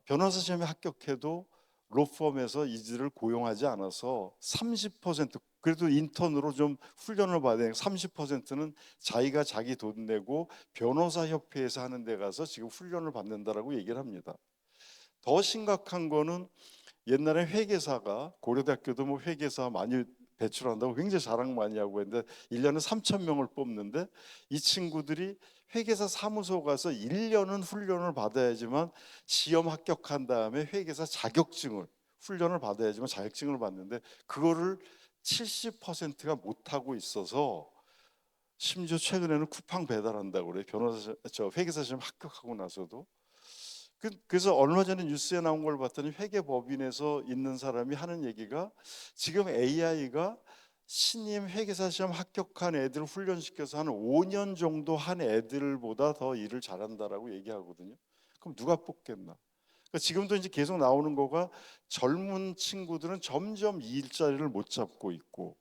변호사 시험에 합격해도 로펌에서 이들을 고용하지 않아서 30%, 그래도 인턴으로 좀 훈련을 받아야 30%는 자기가 자기 돈 내고 변호사 협회에서 하는 데 가서 지금 훈련을 받는다라고 얘기를 합니다. 더 심각한 거는, 옛날에 회계사가, 고려대학교도 뭐 회계사 많이 배출한다고 굉장히 자랑 많이 하고 했는데 1년에 3,000명을 뽑는데, 이 친구들이 회계사 사무소 가서 1년은 훈련을 받아야지만 시험 합격한 다음에 회계사 자격증을, 훈련을 받아야지만 자격증을 받는데 그거를 70%가 못하고 있어서, 심지어 최근에는 쿠팡 배달한다고 그래요. 변호사 회계사 시험 합격하고 나서도. 그래서 얼마 전에 뉴스에 나온 걸 봤더니 회계법인에서 있는 사람이 하는 얘기가, 지금 AI가 신임 회계사 시험 합격한 애들 훈련시켜서 한 5년 정도 한 애들보다 더 일을 잘한다라고 얘기하거든요. 그럼 누가 뽑겠나? 그러니까 지금도 이제 계속 나오는 거가 젊은 친구들은 점점 이 일자리를 못 잡고 있고,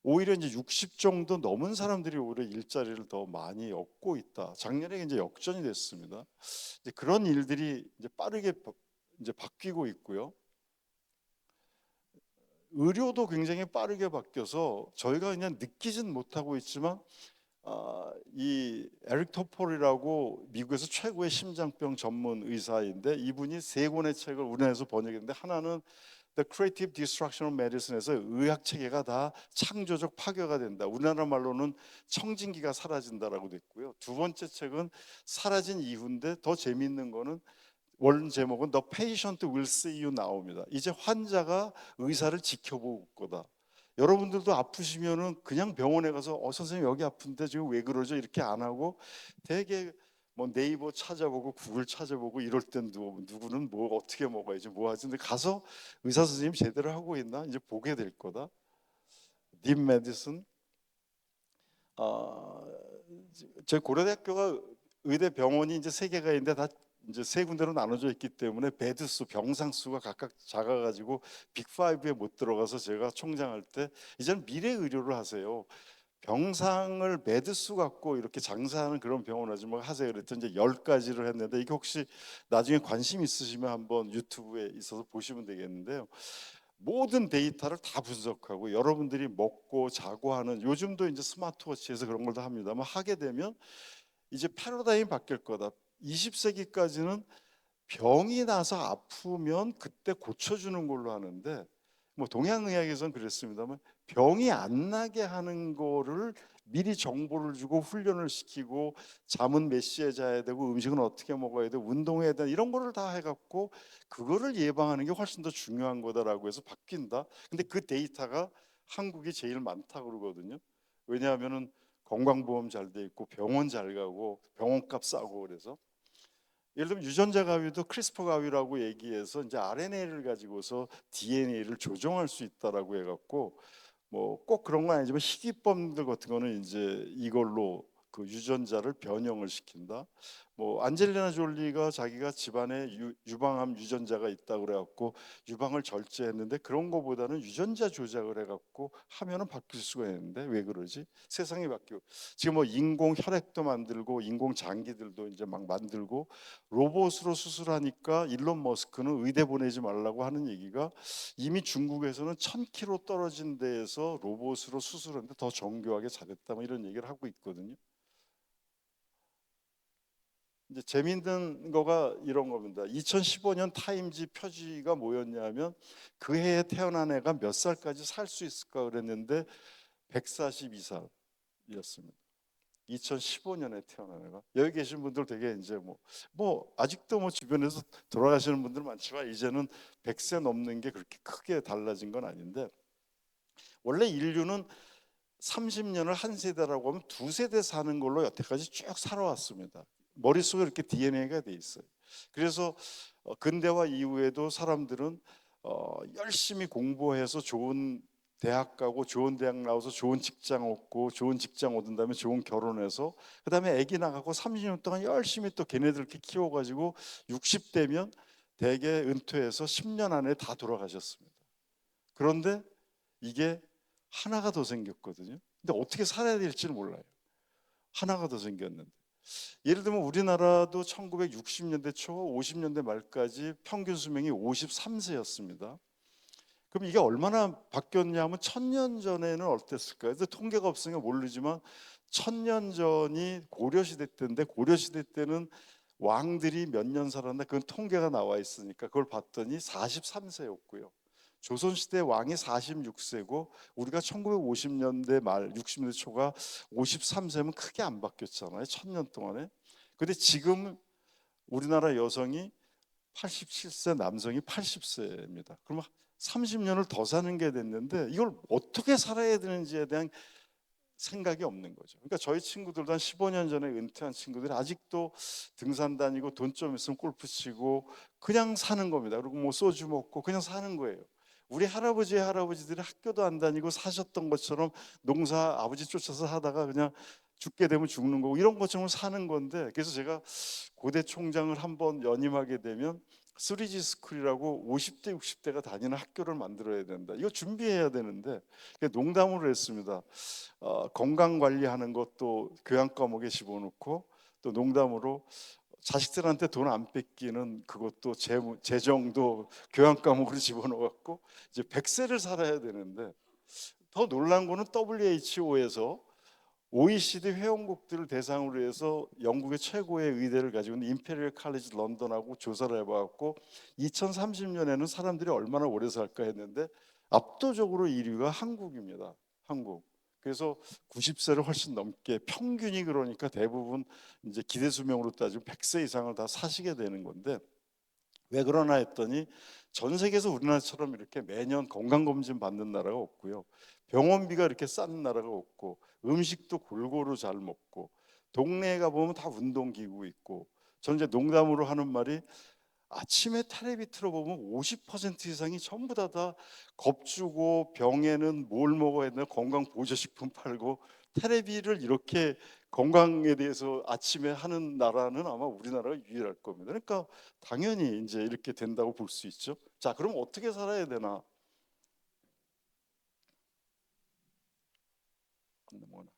오히려 이제 60 정도 넘은 사람들이 오히려 일자리를 더 많이 얻고 있다. 작년에 이제 역전이 됐습니다. 이제 그런 일들이 이제 빠르게 이제 바뀌고 있고요. 의료도 굉장히 빠르게 바뀌어서 저희가 그냥 느끼진 못하고 있지만, 이 에릭 토폴이라고 미국에서 최고의 심장병 전문 의사인데, 이분이 세 권의 책을 우리나라에서 번역했는데, 하나는 The Creative Destruction of Medicine에서 의학 체계가 다 창조적 파괴가 된다. 우리나라 말로는 청진기가 사라진다라고 됐고요. 두 번째 책은 사라진 이후인데, 더 재미있는 거는 원 제목은 The Patient Will See You Now입니다. 이제 환자가 의사를 지켜볼 거다. 여러분들도 아프시면은 그냥 병원에 가서 선생님 여기 아픈데 지금 왜 그러죠? 이렇게 안 하고 되게 뭐 네이버 찾아보고 구글 찾아보고 이럴 땐 누구는 뭐 어떻게 먹어야지 뭐 하지? 근데 가서 의사 선생님 제대로 하고 있나 이제 보게 될 거다. 딥 메디슨. 저희 고려대학교가 의대 병원이 이제 세 개가 있는데 다 이제 세 군데로 나눠져 있기 때문에 베드 수, 병상 수가 각각 작아가지고 빅5에 못 들어가서 제가 총장할 때 이제는 미래 의료를 하세요. 병상을 베드 수 갖고 이렇게 장사하는 그런 병원 하지 뭐 하세요. 그랬더니 이제 10가지를 했는데, 이게 혹시 나중에 관심 있으시면 한번 유튜브에 있어서 보시면 되겠는데요. 모든 데이터를 다 분석하고 여러분들이 먹고 자고 하는, 요즘도 이제 스마트워치에서 그런 걸 다 합니다만, 하게 되면 이제 패러다임이 바뀔 거다. 20세기까지는 병이 나서 아프면 그때 고쳐주는 걸로 하는데, 뭐 동양의학에서는 그랬습니다만, 병이 안 나게 하는 거를 미리 정보를 주고 훈련을 시키고, 잠은 몇 시에 자야 되고 음식은 어떻게 먹어야 되고 운동해야 되나 이런 거를 다 해갖고 그거를 예방하는 게 훨씬 더 중요한 거다라고 해서 바뀐다. 근데 그 데이터가 한국이 제일 많다 그러거든요. 왜냐하면은 건강보험 잘 돼 있고 병원 잘 가고 병원값 싸고. 그래서 예를 들면 유전자 가위도 크리스퍼 가위라고 얘기해서 이제 RNA를 가지고서 DNA를 조정할 수 있다라고 해갖고, 뭐 꼭 그런 건 아니지만 희귀병들 같은 거는 이제 이걸로 그 유전자를 변형을 시킨다. 뭐 안젤리나 졸리가 자기가 집안에 유방암 유전자가 있다 그래갖고 유방을 절제했는데, 그런 거보다는 유전자 조작을 해갖고 하면은 바뀔 수가 있는데 왜 그러지? 세상이 바뀌고 지금 뭐 인공 혈액도 만들고 인공 장기들도 이제 막 만들고 로봇으로 수술하니까 일론 머스크는 의대 보내지 말라고 하는 얘기가, 이미 중국에서는 1000km 떨어진 데에서 로봇으로 수술하는데 더 정교하게 잘했다 뭐 이런 얘기를 하고 있거든요. 이제 재미있는 거가 이런 겁니다. 2015년 타임지 표지가 뭐였냐면, 그 해에 태어난 애가 몇 살까지 살 수 있을까 그랬는데 142살이었습니다. 2015년에 태어난 애가. 여기 계신 분들 되게 이제 뭐 아직도 뭐 주변에서 돌아가시는 분들 많지만, 이제는 100세 넘는 게 그렇게 크게 달라진 건 아닌데, 원래 인류는 30년을 한 세대라고 하면 두 세대 사는 걸로 여태까지 쭉 살아왔습니다. 머릿속에 이렇게 DNA가 돼 있어요. 그래서 근대화 이후에도 사람들은 열심히 공부해서 좋은 대학 가고 좋은 대학 나와서 좋은 직장 얻고, 좋은 직장 얻은 다음에 좋은 결혼해서 그다음에 아기 나가고 30년 동안 열심히 또 걔네들 이렇게 키워가지고 60대면 대개 은퇴해서 10년 안에 다 돌아가셨습니다. 그런데 이게 하나가 더 생겼거든요. 근데 어떻게 살아야 될지는 몰라요. 하나가 더 생겼는데, 예를 들면 우리나라도 1960년대 초 50년대 말까지 평균 수명이 53세였습니다. 그럼 이게 얼마나 바뀌었냐면, 1000년 전에는 어땠을까요? 통계가 없으니까 모르지만 1000년 전이 고려시대 때인데, 고려시대 때는 왕들이 몇 년 살았나 그건 통계가 나와 있으니까 그걸 봤더니 43세였고요. 조선시대 왕이 46세고 우리가 1950년대 말 60년대 초가 53세면 크게 안 바뀌었잖아요. 1000년 동안에. 근데 지금 우리나라 여성이 87세, 남성이 80세입니다. 그러면 30년을 더 사는 게 됐는데, 이걸 어떻게 살아야 되는지에 대한 생각이 없는 거죠. 그러니까 저희 친구들도 한 15년 전에 은퇴한 친구들이 아직도 등산 다니고 돈 좀 있으면 골프 치고 그냥 사는 겁니다. 그리고 뭐 소주 먹고 그냥 사는 거예요. 우리 할아버지의 할아버지들이 학교도 안 다니고 사셨던 것처럼 농사 아버지 쫓아서 하다가 그냥 죽게 되면 죽는 거고 이런 것처럼 사는 건데, 그래서 제가 고대 총장을 한번 연임하게 되면 3G 스쿨이라고 50대 60대가 다니는 학교를 만들어야 된다. 이거 준비해야 되는데 농담으로 했습니다. 건강 관리하는 것도 교양 과목에 집어넣고, 또 농담으로 자식들한테 돈 안 뺏기는 그것도 재정도 교양 과목으로 집어넣었고, 이제 100세를 살아야 되는데, 더 놀란 거는 WHO에서 OECD 회원국들을 대상으로 해서 영국의 최고의 의대를 가지고 있는 임페리얼 칼리지 런던하고 조사를 해봐갖고 2030년에는 사람들이 얼마나 오래 살까 했는데 압도적으로 1위가 한국입니다. 한국. 그래서 90세를 훨씬 넘게 평균이, 그러니까 대부분 이제 기대 수명으로 따지면 100세 이상을 다 사시게 되는 건데, 왜 그러나 했더니 전 세계에서 우리나라처럼 이렇게 매년 건강검진 받는 나라가 없고요. 병원비가 이렇게 싼 나라가 없고, 음식도 골고루 잘 먹고, 동네에 가보면 다 운동기구 있고. 저는 이제 농담으로 하는 말이, 아침에 텔레비 틀어보면 50% 이상이 전부 다 겁주고 병에는 뭘 먹어야 되나 건강 보조식품 팔고, 텔레비를 이렇게 건강에 대해서 아침에 하는 나라는 아마 우리나라가 유일할 겁니다. 그러니까 당연히 이제 이렇게 된다고 볼 수 있죠. 자, 그럼 어떻게 살아야 되나? 뭐나.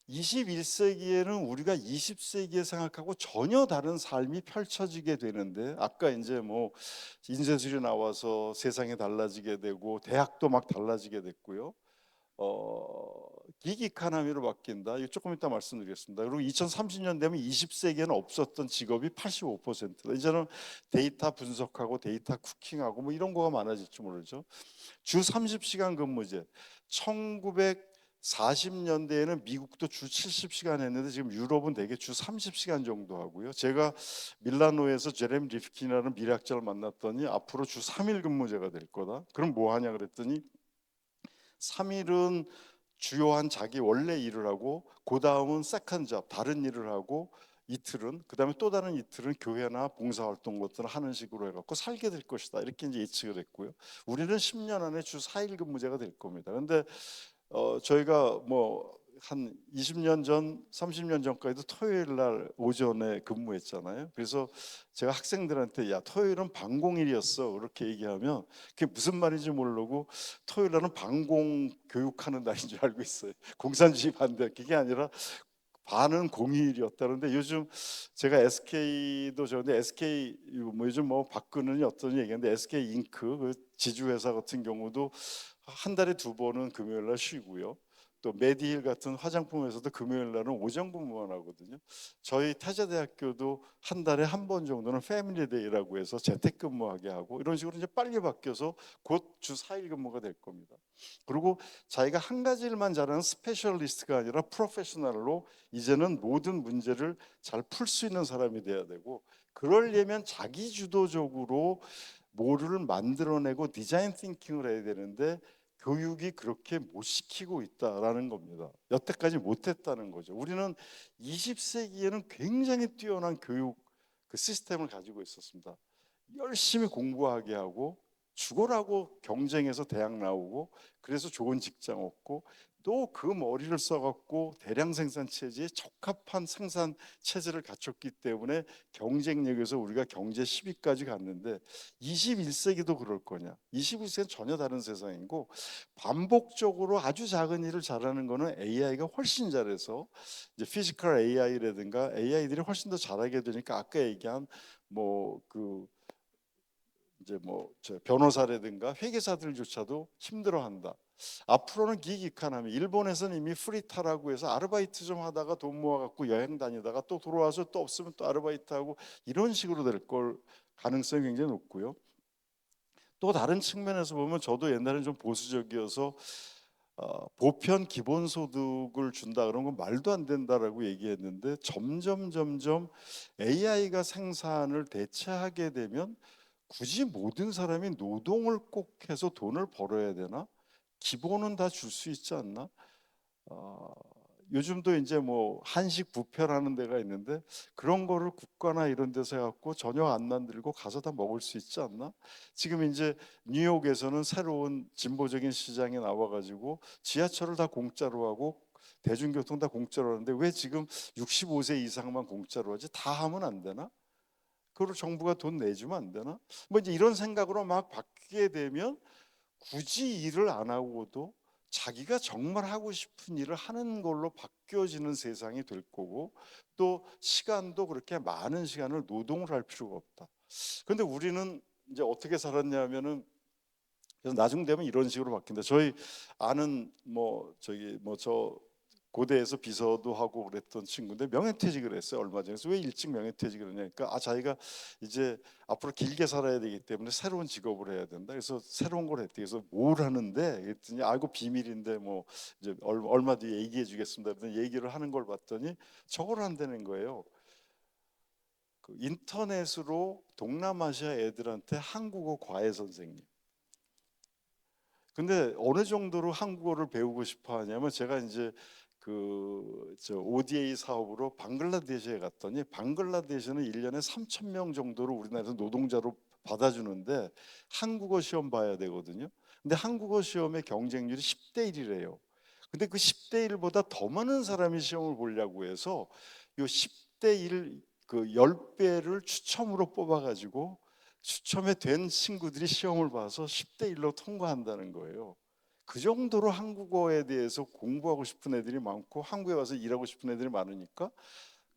21세기에는 우리가 20세기에 생각하고 전혀 다른 삶이 펼쳐지게 되는데, 아까 이제 뭐 인쇄술이 나와서 세상이 달라지게 되고 대학도 막 달라지게 됐고요. 기기 이카노미로 바뀐다. 이거 조금 이따 말씀드리겠습니다. 그리고 2030년 되면 20세기에는 없었던 직업이 85%다. 이제는 데이터 분석하고 데이터 쿠킹하고 뭐 이런 거가 많아질지 모르죠. 주 30시간 근무제. 1940년대에는 미국도 주 70시간 했는데 지금 유럽은 대개 주 30시간 정도 하고요. 제가 밀라노에서 제레미 리프킨이라는 미래학자를 만났더니 앞으로 주 3일 근무제가 될 거다. 그럼 뭐 하냐 그랬더니 3일은 주요한 자기 원래 일을 하고, 그 다음은 세컨 잡 다른 일을 하고, 이틀은 그 다음에 또 다른 이틀은 교회나 봉사활동 것들을 하는 식으로 해갖고 살게 될 것이다. 이렇게 이제 예측을 했고요. 우리는 10년 안에 주 4일 근무제가 될 겁니다. 근데 저희가 뭐 한 20년 전, 30년 전까지도 토요일 날 오전에 근무했잖아요. 그래서 제가 학생들한테 야, 토요일은 방공일이었어 그렇게 얘기하면 그게 무슨 말인지 모르고 토요일 날은 방공 교육하는 날인 줄 알고 있어요. 공산주의 반대. 그게 아니라 반은 공휴일이었다는데, 요즘 제가 SK도 저는데 SK 뭐 요즘 뭐 박근은이 어떤 얘기인데, SK 잉크 그 지주회사 같은 경우도 한 달에 두 번은 금요일 날 쉬고요. 또 메디힐 같은 화장품 회사도 금요일 날은 오전 근무만 하거든요. 저희 타자대학교도 한 달에 한 번 정도는 패밀리데이라고 해서 재택근무하게 하고, 이런 식으로 이제 빨리 바뀌어서 곧 주 4일 근무가 될 겁니다. 그리고 자기가 한 가지 일만 잘하는 스페셜리스트가 아니라 프로페셔널로 이제는 모든 문제를 잘 풀 수 있는 사람이 돼야 되고, 그러려면 자기 주도적으로 뭐를 만들어내고 디자인 띵킹을 해야 되는데, 교육이 그렇게 못 시키고 있다라는 겁니다. 여태까지 못했다는 거죠. 우리는 20세기에는 굉장히 뛰어난 교육 그 시스템을 가지고 있었습니다. 열심히 공부하게 하고 죽어라고 경쟁해서 대학 나오고, 그래서 좋은 직장 얻고, 또 그 머리를 써갖고 대량 생산 체제에 적합한 생산 체제를 갖췄기 때문에 경쟁력에서 우리가 경제 10위까지 갔는데, 21세기도 그럴 거냐? 21세기는 전혀 다른 세상이고, 반복적으로 아주 작은 일을 잘하는 거는 AI가 훨씬 잘해서, 이제 피지컬 AI라든가 AI들이 훨씬 더 잘하게 되니까, 아까 얘기한 뭐그 이제 뭐 저 변호사라든가 회계사들조차도 힘들어한다. 앞으로는 기기 이카노미. 일본에서는 이미 프리타라고 해서 아르바이트 좀 하다가 돈 모아갖고 여행 다니다가 또 돌아와서 또 없으면 또 아르바이트하고, 이런 식으로 될 걸 가능성이 굉장히 높고요. 또 다른 측면에서 보면 저도 옛날에는 좀 보수적이어서 보편 기본소득을 준다 그런 건 말도 안 된다라고 얘기했는데, 점점 AI가 생산을 대체하게 되면 굳이 모든 사람이 노동을 꼭 해서 돈을 벌어야 되나? 기본은 다 줄 수 있지 않나? 어, 요즘도 이제 뭐 한식 뷔페라는 데가 있는데 그런 거를 국가나 이런 데서 해 갖고 저녁 안 만들고 가서 다 먹을 수 있지 않나? 지금 이제 뉴욕에서는 새로운 진보적인 시장에 나와 가지고 지하철을 다 공짜로 하고 대중교통 다 공짜로 하는데 왜 지금 65세 이상만 공짜로 하지? 다 하면 안 되나? 그걸 정부가 돈 내주면 안 되나? 뭐 이제 이런 생각으로 막 바뀌게 되면 굳이 일을 안 하고도 자기가 정말 하고 싶은 일을 하는 걸로 바뀌어지는 세상이 될 거고, 또 시간도 그렇게 많은 시간을 노동을 할 필요가 없다. 그런데 우리는 이제 어떻게 살았냐면은, 그래서 나중 되면 이런 식으로 바뀐다. 저희 아는 뭐 저기 뭐 저 고대에서 비서도 하고 그랬던 친구인데 명예퇴직을 했어요, 얼마 전에. 그래서 왜 일찍 명예퇴직을 했냐니까, 자기가 이제 앞으로 길게 살아야 되기 때문에 새로운 직업을 해야 된다. 그래서 새로운 걸 했대. 그래서 뭘 하는데 그랬더니 알고 비밀인데 뭐 이제 얼마 뒤에 얘기해 주겠습니다. 그랬더니 얘기를 하는 걸 봤더니 저걸 한다는 거예요. 그 인터넷으로 동남아시아 애들한테 한국어 과외 선생님. 근데 어느 정도로 한국어를 배우고 싶어 하냐면, 제가 이제 그 저 ODA 사업으로 방글라데시에 갔더니 방글라데시는 1년에 3천 명 정도를 우리나라에서 노동자로 받아주는데 한국어 시험 봐야 되거든요. 근데 한국어 시험의 경쟁률이 10대 1이래요. 근데 그 10대 1보다 더 많은 사람이 시험을 보려고 해서 요 10대 1 그 10배를 추첨으로 뽑아 가지고 추첨에 된 친구들이 시험을 봐서 10대 1로 통과한다는 거예요. 그 정도로 한국어에 대해서 공부하고 싶은 애들이 많고 한국에 와서 일하고 싶은 애들이 많으니까,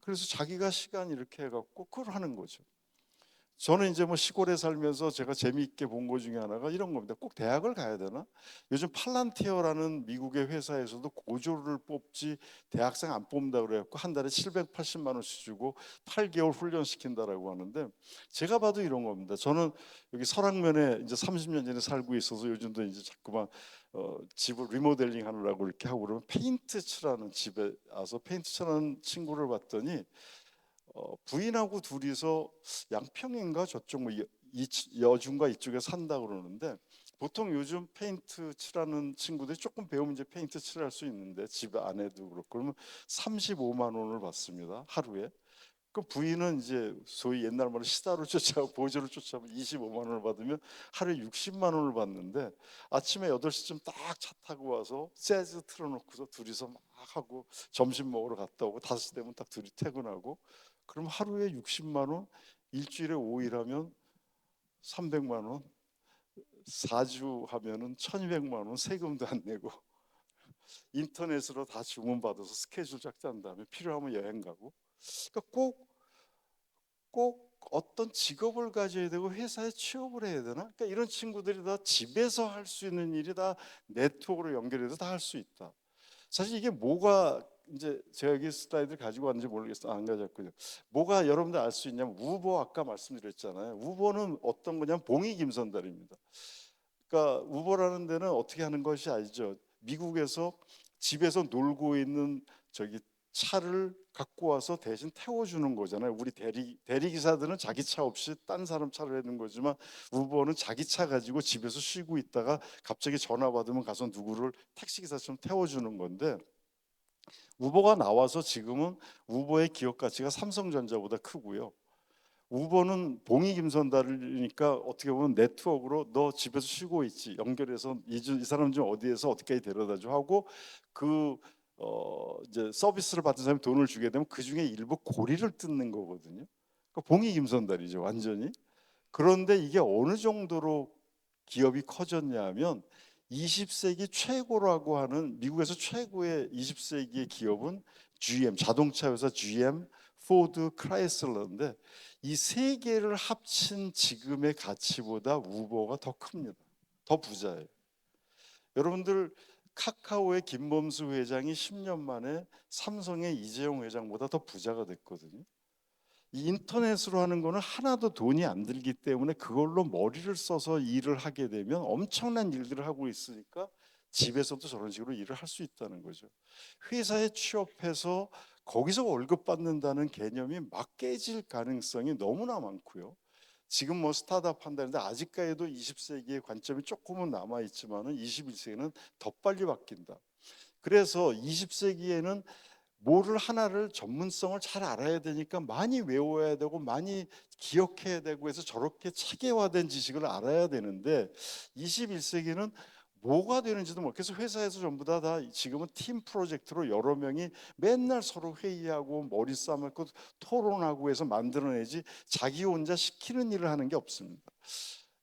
그래서 자기가 시간 이렇게 해갖고 그걸 하는 거죠. 저는 이제 뭐 시골에 살면서 제가 재미있게 본 것 중에 하나가 이런 겁니다. 꼭 대학을 가야 되나? 요즘 팔란티어라는 미국의 회사에서도 고졸을 뽑지 대학생 안 뽑는다 그래갖고 한 달에 780만 원씩 주고 8개월 훈련시킨다라고 하는데, 제가 봐도 이런 겁니다. 저는 여기 설악면에 이제 30년 전에 살고 있어서 요즘도 이제 자꾸만 집을 리모델링 하느라고 이렇게 하고 그러면 페인트 칠하는 집에 와서 페인트 칠하는 친구를 봤더니 부인하고 둘이서 양평인가 저쪽 뭐 여중과 이쪽에 산다 그러는데, 보통 요즘 페인트 칠하는 친구들이 조금 배우면 이제 페인트 칠할 수 있는데 집 안에도 그렇고 그러면 35만 원을 받습니다, 하루에. 그 부인은 이제 소위 옛날 말로 시다로 쫓아오고 보조를 쫓아오면 25만 원을 받으면 하루에 60만 원을 받는데, 아침에 8시쯤 딱 차 타고 와서 재즈 틀어놓고서 둘이서 막 하고 점심 먹으러 갔다 오고 5시 되면 딱 둘이 퇴근하고, 그럼 하루에 60만 원, 일주일에 5일 하면 300만 원, 4주 하면은 1200만 원, 세금도 안 내고 인터넷으로 다 주문받아서 스케줄 쫙 짠 다음에 필요하면 여행 가고. 그러니까 꼭 어떤 직업을 가져야 되고 회사에 취업을 해야 되나? 그러니까 이런 친구들이 다 집에서 할 수 있는 일이 다 네트워크로 연결해서 다 할 수 있다. 사실 이게 뭐가, 이제 제가 여기 슬라이드를 가지고 왔는지 모르겠어요. 안 가졌군요. 뭐가 여러분들 알 수 있냐면, 우버 아까 말씀드렸잖아요. 우버는 어떤 거냐면 봉이 김선달입니다. 그러니까 우버라는 데는 어떻게 하는 것이 알죠? 미국에서 집에서 놀고 있는 저기 차를 갖고 와서 대신 태워주는 거잖아요. 우리 대리기사들은 자기 차 없이 딴 사람 차를 해는 거지만, 우버는 자기 차 가지고 집에서 쉬고 있다가 갑자기 전화 받으면 가서 누구를 택시기사처럼 태워주는 건데, 우버가 나와서 지금은 우버의 기업 가치가 삼성전자보다 크고요. 우버는 봉이 김선달이니까 어떻게 보면 네트워크로 너 집에서 쉬고 있지, 연결해서 이 사람 좀 어디에서 어디까지 데려다줘 하고, 그 이제 서비스를 받은 사람이 돈을 주게 되면 그 중에 일부 고리를 뜯는 거거든요. 그러니까 봉이 김선달이죠, 완전히. 그런데 이게 어느 정도로 기업이 커졌냐면, 20세기 최고라고 하는 미국에서 최고의 20세기의 기업은 GM, 자동차 회사 GM, 포드, 크라이슬러인데, 이 세 개를 합친 지금의 가치보다 우버가 더 큽니다. 더 부자예요. 여러분들, 카카오의 김범수 회장이 10년 만에 삼성의 이재용 회장보다 더 부자가 됐거든요. 이 인터넷으로 하는 거는 하나도 돈이 안 들기 때문에 그걸로 머리를 써서 일을 하게 되면 엄청난 일들을 하고 있으니까 집에서도 저런 식으로 일을 할 수 있다는 거죠. 회사에 취업해서 거기서 월급 받는다는 개념이 막 깨질 가능성이 너무나 많고요. 지금 뭐 스타트업 한다는데 아직까지도 20세기의 관점이 조금은 남아 있지만은 21세기는 더 빨리 바뀐다. 그래서 20세기에는 뭐를 하나를 전문성을 잘 알아야 되니까 많이 외워야 되고 많이 기억해야 되고 해서 저렇게 체계화된 지식을 알아야 되는데, 21세기는 뭐가 되는지도 모르겠어. 회사에서 전부 다 지금은 팀 프로젝트로 여러 명이 맨날 서로 회의하고 머리 싸매고 토론하고 해서 만들어내지, 자기 혼자 시키는 일을 하는 게 없습니다.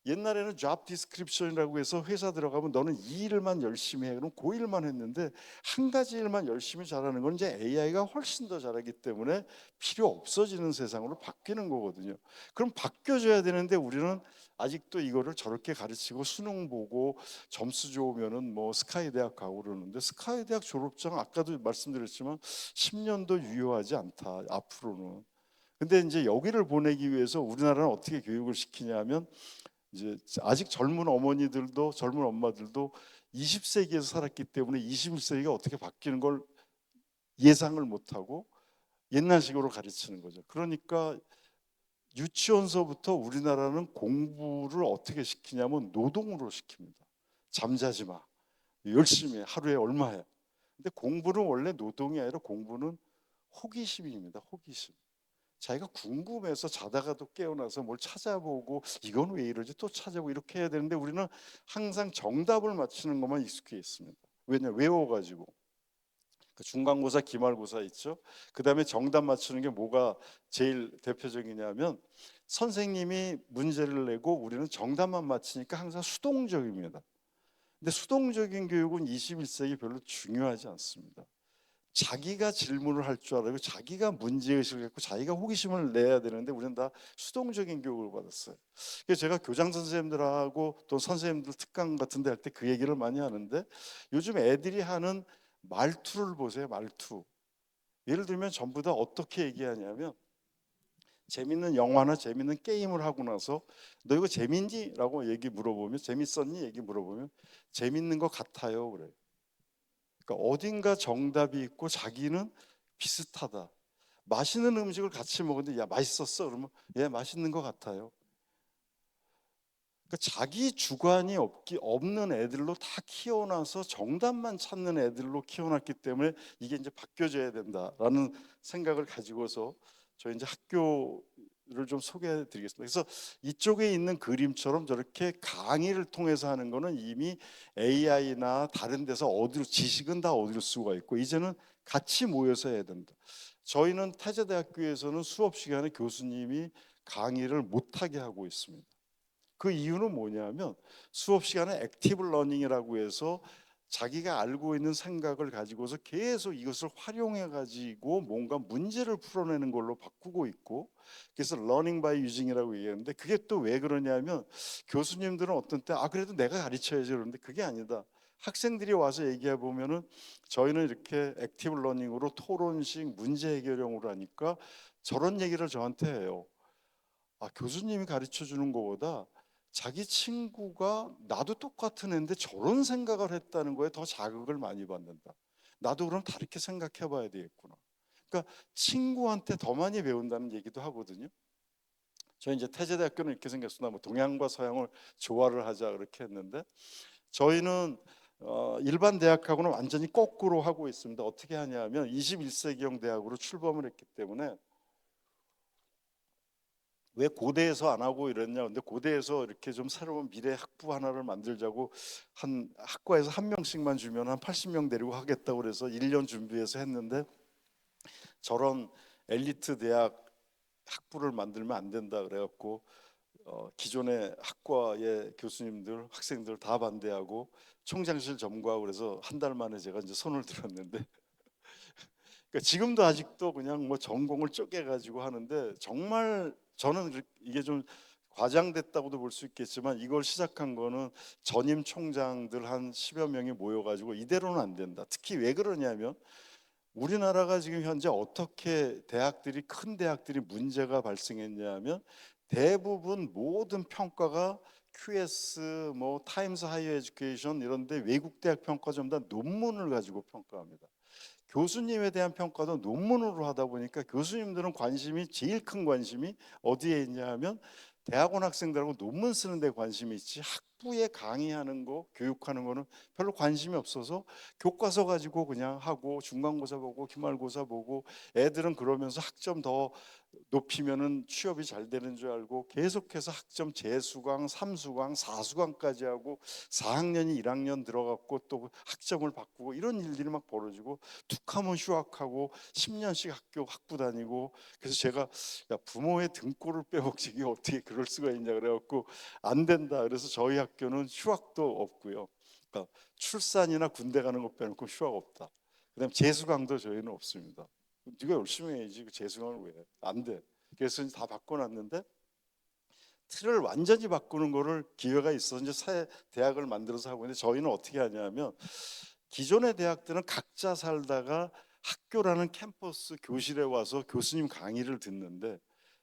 옛날에는 job description이라고 해서 회사 들어가면 너는 이 일만 열심히 해. 그럼 그 일만 했는데, 한 가지 일만 열심히 잘하는 건 이제 AI가 훨씬 더 잘하기 때문에 필요 없어지는 세상으로 바뀌는 거거든요. 그럼 바뀌어져야 되는데 우리는 아직도 이거를 저렇게 가르치고 수능 보고 점수 좋으면은 뭐 스카이 대학 가고 그러는데, 스카이 대학 졸업장 아까도 말씀드렸지만 10년도 유효하지 않다 앞으로는. 근데 이제 여기를 보내기 위해서 우리나라는 어떻게 교육을 시키냐면, 이제 아직 젊은 어머니들도 젊은 엄마들도 20세기에서 살았기 때문에 21세기가 어떻게 바뀌는 걸 예상을 못하고 옛날식으로 가르치는 거죠. 그러니까 유치원서부터 우리나라는 공부를 어떻게 시키냐면 노동으로 시킵니다. 잠자지 마, 열심히 해, 하루에 얼마 해. 근데 공부는 원래 노동이 아니라 공부는 호기심입니다. 호기심. 자기가 궁금해서 자다가도 깨어나서 뭘 찾아보고 이건 왜 이러지 또 찾아보고 이렇게 해야 되는데, 우리는 항상 정답을 맞추는 것만 익숙해 있습니다. 왜냐, 외워가지고. 그 중간고사 기말고사 있죠. 그 다음에 정답 맞추는 게 뭐가 제일 대표적이냐면, 선생님이 문제를 내고 우리는 정답만 맞히니까 항상 수동적입니다. 근데 수동적인 교육은 21세기 별로 중요하지 않습니다. 자기가 질문을 할 줄 알고 자기가 문제의식을 갖고 자기가 호기심을 내야 되는데, 우리는 다 수동적인 교육을 받았어요. 그래서 제가 교장 선생님들하고 또 선생님들 특강 같은 데 할 때 그 얘기를 많이 하는데, 요즘 애들이 하는 말투를 보세요. 말투. 예를 들면 전부 다 어떻게 얘기하냐면, 재밌는 영화나 재밌는 게임을 하고 나서 너 이거 재밌니? 라고 얘기 물어보면, 재밌었니? 얘기 물어보면 재밌는 것 같아요 그래요. 그러니까 어딘가 정답이 있고 자기는 비슷하다. 맛있는 음식을 같이 먹었는데 야 맛있었어? 그러면 예 맛있는 것 같아요. 그러니까 자기 주관이 없는 애들로 다 키워놔서 정답만 찾는 애들로 키워놨기 때문에 이게 이제 바뀌어져야 된다라는 생각을 가지고서 저희 이제 학교를 좀 소개해드리겠습니다. 그래서 이쪽에 있는 그림처럼 저렇게 강의를 통해서 하는 거는 이미 AI나 다른 데서 얻을 지식은 다 얻을 수가 있고, 이제는 같이 모여서 해야 된다. 저희는 태제대학교에서는 수업 시간에 교수님이 강의를 못하게 하고 있습니다. 그 이유는 뭐냐면, 수업 시간에 액티브 러닝이라고 해서 자기가 알고 있는 생각을 가지고서 계속 이것을 활용해 가지고 뭔가 문제를 풀어내는 걸로 바꾸고 있고, 그래서 learning by using이라고 얘기하는데, 그게 또 왜 그러냐면, 교수님들은 어떤 때 그래도 내가 가르쳐야지 그러는데 그게 아니다. 학생들이 와서 얘기해 보면은 저희는 이렇게 액티브 러닝으로 토론식 문제 해결형으로 하니까 저런 얘기를 저한테 해요. 교수님이 가르쳐 주는 것보다 자기 친구가 나도 똑같은 애인데 저런 생각을 했다는 거에 더 자극을 많이 받는다. 나도 그럼 다르게 생각해 봐야 되겠구나. 그러니까 친구한테 더 많이 배운다는 얘기도 하거든요. 저희 이제 태제대학교는 이렇게 생겼으나 뭐 동양과 서양을 조화를 하자 그렇게 했는데, 저희는 일반 대학하고는 완전히 거꾸로 하고 있습니다. 어떻게 하냐면 21세기형 대학으로 출범을 했기 때문에, 왜 고대에서 안 하고 이랬냐. 근데 고대에서 이렇게 좀 새로운 미래 학부 하나를 만들자고 한 학과에서 한 명씩만 주면 한 80명 데리고 하겠다고 그래서 1년 준비해서 했는데, 저런 엘리트 대학 학부를 만들면 안 된다 그래갖고 기존의 학과의 교수님들 학생들 다 반대하고 총장실 점거하고 그래서 한 달 만에 제가 이제 손을 들었는데, 그러니까 지금도 아직도 그냥 뭐 전공을 쪼개가지고 하는데, 정말 저는 이게 좀 과장됐다고도 볼 수 있겠지만, 이걸 시작한 거는 전임 총장들 한 10여 명이 모여가지고 이대로는 안 된다. 특히 왜 그러냐면, 우리나라가 지금 현재 어떻게 대학들이 큰 대학들이 문제가 발생했냐면, 대부분 모든 평가가 QS, 뭐 타임스 하이어 에듀케이션 이런데 외국 대학 평가 전부 다 논문을 가지고 평가합니다. 교수님에 대한 평가도 논문으로 하다 보니까 교수님들은 관심이 제일 큰 관심이 어디에 있냐 하면 대학원 학생들하고 논문 쓰는 데 관심이 있지 학부에 강의하는 거, 교육하는 거는 별로 관심이 없어서 교과서 가지고 그냥 하고 중간고사 보고 기말고사 보고 애들은 그러면서 학점 더 높이면은 취업이 잘 되는 줄 알고 계속해서 학점 재수강, 삼수강, 사수강까지 하고 4학년이 1학년 들어갔고 또 학점을 바꾸고 이런 일들이 막 벌어지고 툭하면 휴학하고 10년씩 학부 다니고 그래서 제가 야 부모의 등골을 빼먹지 이게 어떻게 그럴 수가 있냐 그래갖고 안 된다 그래서 저희 학교는 휴학도 없고요. 그러니까 출산이나 군대 가는 것 빼놓고 휴학 없다. 그다음 재수강도 저희는 없습니다. 네가 열심히 해야지 그 재수강을 왜 해? 안 돼. 그래서 다 바꿔놨는데 틀을 완전히 바꾸는 거를 기회가 있어서 이제 새 대학을 만들어서 하고 있는데 저희는 어떻게 하냐면 기존의 대학들은 각자 살다가 학교라는 캠퍼스 교실에 와서 교수님 강의를 듣는데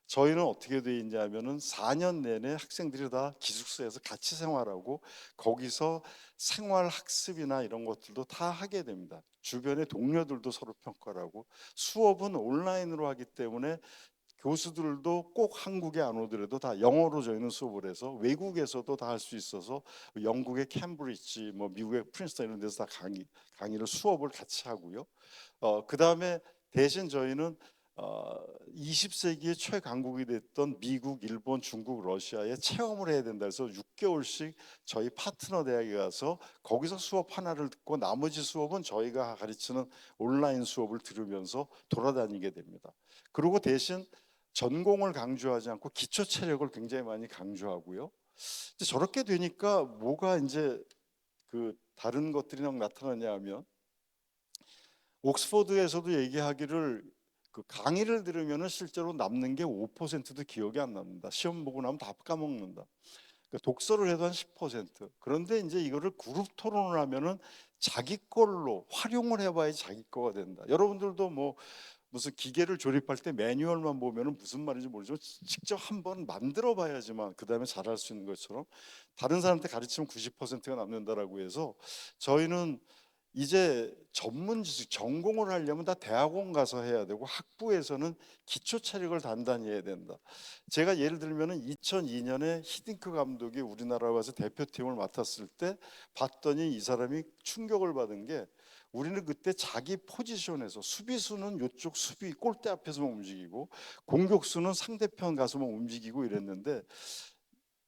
저희는 어떻게 돼 있냐면은 4년 내내 학생들이 다 기숙사에서 같이 생활하고 거기서 생활 학습이나 이런 것들도 다 하게 됩니다. 주변의 동료들도 서로 평가를 하고 수업은 온라인으로 하기 때문에 교수들도 꼭 한국에 안 오더라도 다 영어로 저희는 수업을 해서 외국에서도 다 할 수 있어서 영국의 캠브리지, 뭐 미국의 프린스턴 이런 데서 다 강의를 수업을 같이 하고요. 그 다음에 대신 저희는 20세기의 최강국이 됐던 미국, 일본, 중국, 러시아에 체험을 해야 된다 해서 6개월씩 저희 파트너 대학에 가서 거기서 수업 하나를 듣고 나머지 수업은 저희가 가르치는 온라인 수업을 들으면서 돌아다니게 됩니다. 그리고 대신 전공을 강조하지 않고 기초 체력을 굉장히 많이 강조하고요. 이제 저렇게 되니까 뭐가 이제 그 다른 것들이 막 나타나냐 하면 옥스퍼드에서도 얘기하기를 그 강의를 들으면은 실제로 남는 게 5%도 기억이 안 납니다. 시험 보고 나면 다 까먹는다. 그러니까 독서를 해도 한 10%. 그런데 이제 이거를 그룹 토론을 하면은 자기 걸로 활용을 해봐야 자기 거가 된다. 여러분들도 뭐 무슨 기계를 조립할 때 매뉴얼만 보면은 무슨 말인지 모르지만 직접 한번 만들어 봐야지만 그 다음에 잘할 수 있는 것처럼 다른 사람한테 가르치면 90%가 남는다라고 해서 저희는 이제 전문 지식 전공을 하려면 다 대학원 가서 해야 되고 학부에서는 기초 체력을 단단히 해야 된다. 제가 예를 들면은 2002년에 히딩크 감독이 우리나라 와서 대표팀을 맡았을 때 봤더니 이 사람이 충격을 받은 게 우리는 그때 자기 포지션에서 수비수는 이쪽 수비 골대 앞에서만 움직이고 공격수는 상대편 가서만 움직이고 이랬는데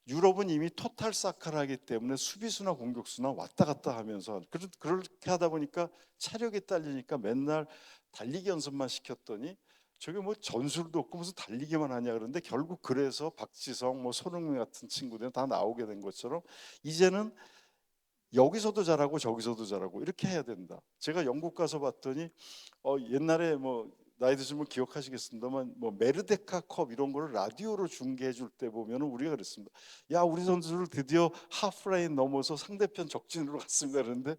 유럽은 이미 토탈 사카를 하기 때문에 수비수나 공격수나 왔다 갔다 하면서 그렇게 하다 보니까 체력이 딸리니까 맨날 달리기 연습만 시켰더니 저게 뭐 전술도 없고 무슨 달리기만 하냐 그러는데 결국 그래서 박지성 뭐 손흥민 같은 친구들은 다 나오게 된 것처럼 이제는 여기서도 잘하고 저기서도 잘하고 이렇게 해야 된다. 제가 영국 가서 봤더니 옛날에 뭐 나이 드시면 기억하시겠습니다만 뭐 메르데카컵 이런 거를 라디오로 중계해 줄 때 보면은 우리가 그랬습니다. 야 우리 선수들 드디어 하프라인 넘어서 상대편 적진으로 갔습니다. 그런데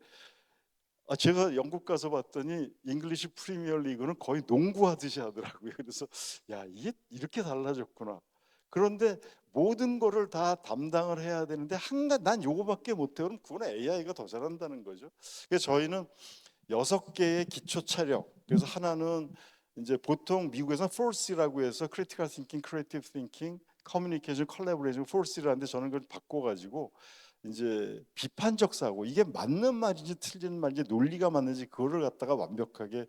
제가 영국 가서 봤더니 잉글리시 프리미어 리그는 거의 농구하듯이 하더라고요. 그래서 야 이게 이렇게 달라졌구나. 그런데 모든 거를 다 담당을 해야 되는데 난 요거밖에 못해. 그럼 그건 AI가 더 잘한다는 거죠. 그래서 저희는 6개의 기초 차력. 그래서 하나는 이제 보통 미국에서는 4C라고 해서 Critical Thinking, Creative Thinking, Communication, Collaboration 4C라는데 저는 그걸 바꿔가지고 이제 비판적 사고 이게 맞는 말인지 틀린 말인지 논리가 맞는지 그거를 갖다가 완벽하게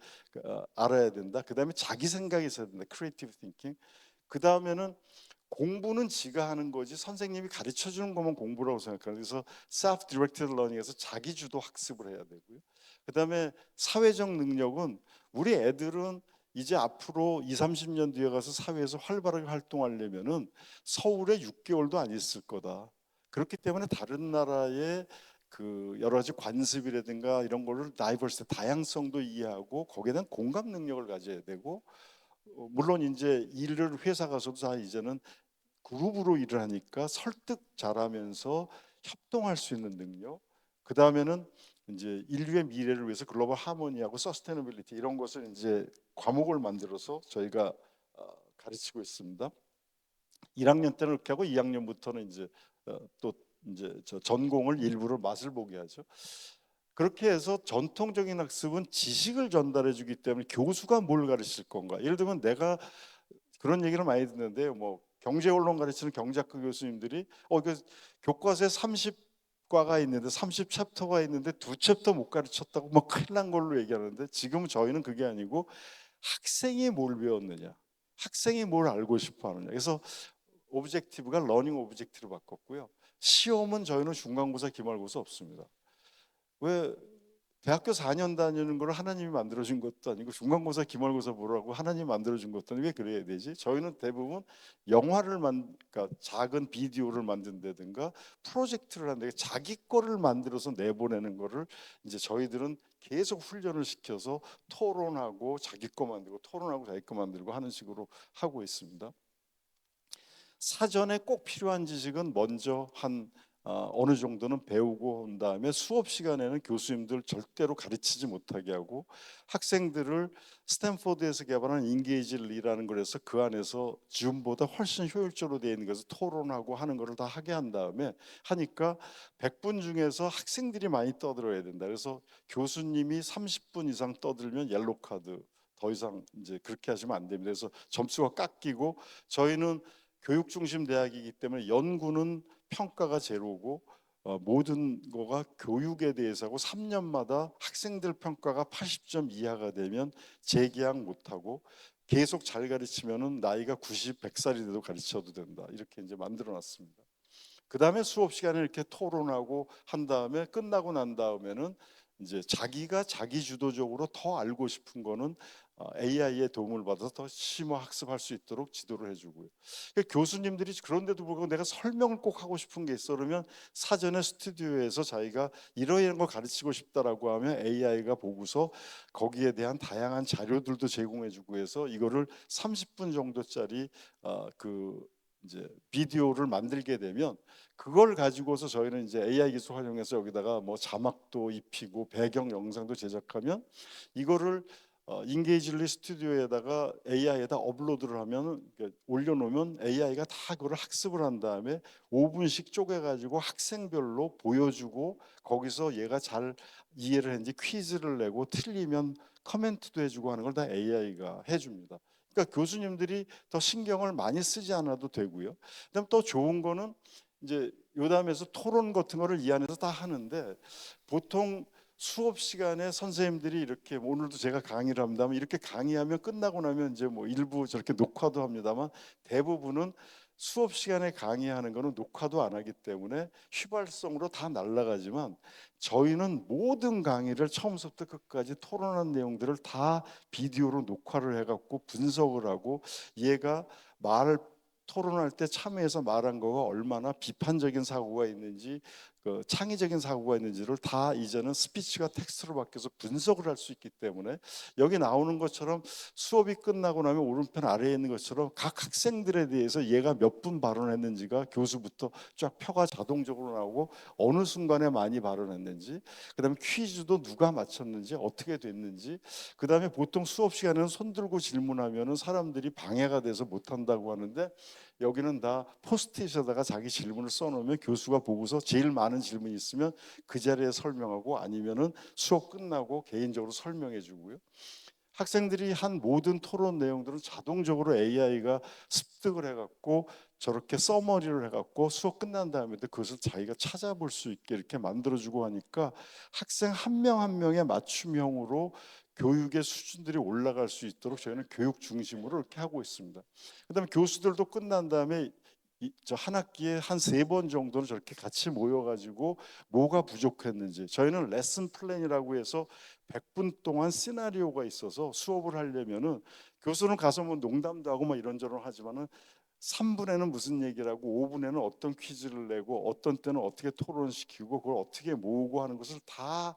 알아야 된다. 그 다음에 자기 생각이 있어야 된다. Creative Thinking. 그 다음에는 공부는 지가 하는 거지 선생님이 가르쳐 주는 것만 공부라고 생각하는 그래서 self-directed learning에서 자기 주도 학습을 해야 되고요. 그다음에 사회적 능력은 우리 애들은 이제 앞으로 2, 30년 뒤에 가서 사회에서 활발하게 활동하려면은 서울에 6개월도 안 있을 거다. 그렇기 때문에 다른 나라의 그 여러 가지 관습이라든가 이런 거를 다이버시티 다양성도 이해하고 거기에 대한 공감 능력을 가져야 되고 물론 이제 일을 회사 가서도 다 이제는 그룹으로 일을 하니까 설득 잘하면서 협동할 수 있는 능력. 그 다음에는 이제 인류의 미래를 위해서 글로벌 하모니하고 서스테너빌리티 이런 것을 이제 과목을 만들어서 저희가 가르치고 있습니다. 1학년 때는 그렇게 하고 2학년부터는 이제 또 이제 저 전공을 일부러 맛을 보게 하죠. 그렇게 해서 전통적인 학습은 지식을 전달해 주기 때문에 교수가 뭘 가르칠 건가? 예를 들면 내가 그런 얘기를 많이 듣는데요. 뭐 경제 언론 가르치는 경제학과 교수님들이 그 교과서에 과가 있는데 30 챕터가 있는데 2 챕터 못 가르쳤다고 뭐 큰일 난 걸로 얘기하는데, 지금은 저희는 그게 아니고 학생이 뭘 배웠느냐, 학생이 뭘 알고 싶어 하느냐. 그래서 오브젝티브가 러닝 오브젝티브로 바꿨고요. 시험은 저희는 중간고사, 기말고사 없습니다. 왜 대학교 4년 다니는 걸 하나님이 만들어 준 것도 아니고 중간고사, 기말고사 보라고 하나님이 만들어 준 것도 아니고 왜 그래야 되지? 저희는 대부분 그러니까 작은 비디오를 만든다든가 프로젝트를 하는데 자기 거를 만들어서 내보내는 거를 이제 저희들은 계속 훈련을 시켜서 토론하고 자기 거 만들고 토론하고 자기 거 만들고 하는 식으로 하고 있습니다. 사전에 꼭 필요한 지식은 먼저 어느 정도는 배우고 온 다음에 수업 시간에는 교수님들 절대로 가르치지 못하게 하고, 학생들을 스탠포드에서 개발한 인게이지리라는 거에서 그 안에서 줌보다 훨씬 효율적으로 되어 있는 것을 토론하고 하는 것을 다 하게 한 다음에 하니까 100분 중에서 학생들이 많이 떠들어야 된다. 그래서 교수님이 30분 이상 떠들면 옐로 카드, 더 이상 이제 그렇게 하시면 안 됩니다. 그래서 점수가 깎이고, 저희는 교육 중심 대학이기 때문에 연구는 평가가 제로고 모든 거가 교육에 대해서고, 3년마다 학생들 평가가 80점 이하가 되면 재계약 못하고, 계속 잘 가르치면은 나이가 90, 100살이 돼도 가르쳐도 된다. 이렇게 이제 만들어 놨습니다. 그 다음에 수업 시간에 이렇게 토론하고 한 다음에 끝나고 난 다음에는 이제 자기가 자기 주도적으로 더 알고 싶은 거는 AI의 도움을 받아서 더 심화 학습할 수 있도록 지도를 해주고요. 그러니까 교수님들이 그런데도 불구하고 내가 설명을 꼭 하고 싶은 게 있어 그러면 사전에 스튜디오에서 자기가 이런 걸 가르치고 싶다라고 하면 AI가 보고서 거기에 대한 다양한 자료들도 제공해주고 해서 이거를 30분 정도짜리 그 이제 비디오를 만들게 되면 그걸 가지고서 저희는 이제 AI 기술 활용해서 여기다가 뭐 자막도 입히고 배경 영상도 제작하면 이거를 인게이지리 스튜디오에다가 AI에다 업로드를 하면, 올려놓으면 AI가 다 그걸 학습을 한 다음에 5분씩 쪼개가지고 학생별로 보여주고, 거기서 얘가 잘 이해를 했는지 퀴즈를 내고 틀리면 커멘트도 해주고 하는 걸 다 AI가 해줍니다. 그러니까 교수님들이 더 신경을 많이 쓰지 않아도 되고요. 그다음 또 좋은 거는 이제 요담에서 토론 같은 거를 이 안에서 다 하는데, 보통 수업 시간에 선생님들이 이렇게 오늘도 제가 강의를 합니다만 이렇게 강의하면 끝나고 나면 이제 뭐 일부 저렇게 녹화도 합니다만, 대부분은 수업 시간에 강의하는 거는 녹화도 안 하기 때문에 휘발성으로 다 날아가지만, 저희는 모든 강의를 처음부터 끝까지 토론한 내용들을 다 비디오로 녹화를 해갖고 분석을 하고, 얘가 말을 토론할 때 참여해서 말한 거가 얼마나 비판적인 사고가 있는지, 그 창의적인 사고가 있는지를 다 이제는 스피치가 텍스트로 바뀌어서 분석을 할 수 있기 때문에, 여기 나오는 것처럼 수업이 끝나고 나면 오른편 아래에 있는 것처럼 각 학생들에 대해서 얘가 몇 분 발언했는지가 교수부터 쫙 표가 자동적으로 나오고, 어느 순간에 많이 발언했는지, 그다음에 퀴즈도 누가 맞췄는지 어떻게 됐는지, 그다음에 보통 수업 시간에는 손 들고 질문하면은 사람들이 방해가 돼서 못 한다고 하는데, 여기는 다 포스트잇에다가 자기 질문을 써놓으면 교수가 보고서 제일 많은 질문이 있으면 그 자리에 설명하고, 아니면은 수업 끝나고 개인적으로 설명해 주고요. 학생들이 한 모든 토론 내용들은 자동적으로 AI가 습득을 해갖고 저렇게 서머리를 해갖고 수업 끝난 다음에도 그것을 자기가 찾아볼 수 있게 이렇게 만들어주고 하니까, 학생 한 명 한 명의 맞춤형으로 교육의 수준들이 올라갈 수 있도록 저희는 교육 중심으로 이렇게 하고 있습니다. 그다음에 교수들도 끝난 다음에 저 한 학기에 한 3번 정도는 저렇게 같이 모여가지고 뭐가 부족했는지, 저희는 레슨 플랜이라고 해서 100분 동안 시나리오가 있어서 수업을 하려면은 교수는 가서 뭐 농담도 하고 막 이런저런 하지만은 3분에는 무슨 얘기를 하고 5분에는 어떤 퀴즈를 내고 어떤 때는 어떻게 토론시키고 그걸 어떻게 모으고 하는 것을 다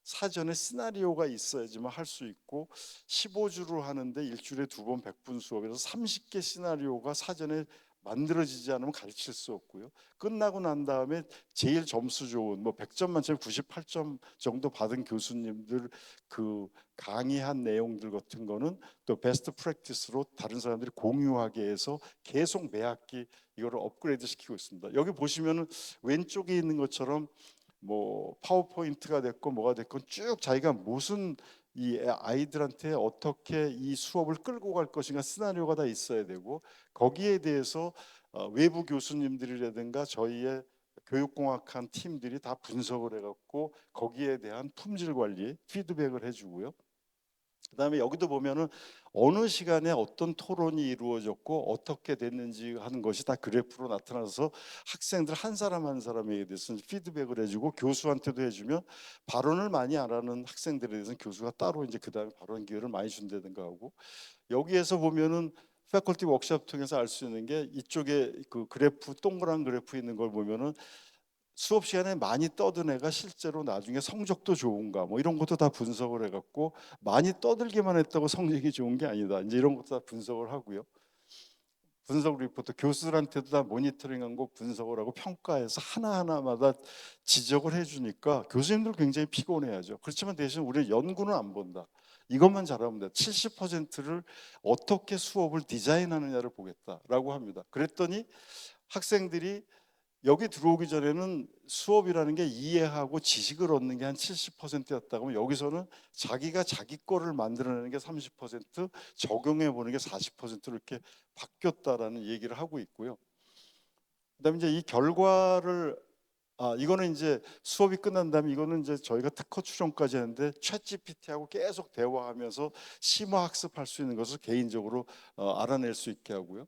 사전에 시나리오가 있어야지만 할 수 있고, 15주로 하는데 일주일에 2번 100분 수업에서 30개 시나리오가 사전에 만들어지지 않으면 가르칠 수 없고요. 끝나고 난 다음에 제일 점수 좋은 뭐 100점 만점에 98점 정도 받은 교수님들 그 강의한 내용들 같은 거는 또 베스트 프랙티스로 다른 사람들이 공유하게 해서 계속 매 학기 이거를 업그레이드 시키고 있습니다. 여기 보시면은 왼쪽에 있는 것처럼 뭐 파워포인트가 됐고 뭐가 됐건 쭉 자기가 무슨 이 아이들한테 어떻게 이 수업을 끌고 갈 것인가 시나리오가 다 있어야 되고, 거기에 대해서 외부 교수님들이라든가 저희의 교육공학한 팀들이 다 분석을 해갖고 거기에 대한 품질 관리 피드백을 해주고요. 그다음에 여기도 보면은 어느 시간에 어떤 토론이 이루어졌고 어떻게 됐는지 하는 것이 다 그래프로 나타나서 학생들 한 사람 한 사람에게 대해서 피드백을 해주고 교수한테도 해주면 발언을 많이 안 하는 학생들에 대해서는 교수가 따로 이제 그다음에 발언 기회를 많이 준다든가 하고, 여기에서 보면은 패컬티 워크숍 통해서 알 수 있는 게 이쪽에 그 그래프 동그란 그래프 있는 걸 보면은 수업 시간에 많이 떠든 애가 실제로 나중에 성적도 좋은가 뭐 이런 것도 다 분석을 해갖고 많이 떠들기만 했다고 성적이 좋은 게 아니다, 이제 이런 것도 다 분석을 하고요. 분석 리포트 교수들한테도 다 모니터링한 거 분석을 하고 평가해서 하나하나마다 지적을 해주니까 교수님들 굉장히 피곤해하죠. 그렇지만 대신 우리 연구는 안 본다, 이것만 잘하면 돼. 70%를 어떻게 수업을 디자인하느냐를 보겠다라고 합니다. 그랬더니 학생들이 여기 들어오기 전에는 수업이라는 게 이해하고 지식을 얻는 게 한 70%였다고 하면 여기서는 자기가 자기 거를 만들어내는 게 30%, 적용해 보는 게 40%로 이렇게 바뀌었다라는 얘기를 하고 있고요. 그다음에 이제 이 결과를 이거는 이제 수업이 끝난 다음에 이거는 이제 저희가 특허 출원까지 했는데 챗GPT하고 계속 대화하면서 심화 학습할 수 있는 것을 개인적으로 알아낼 수 있게 하고요.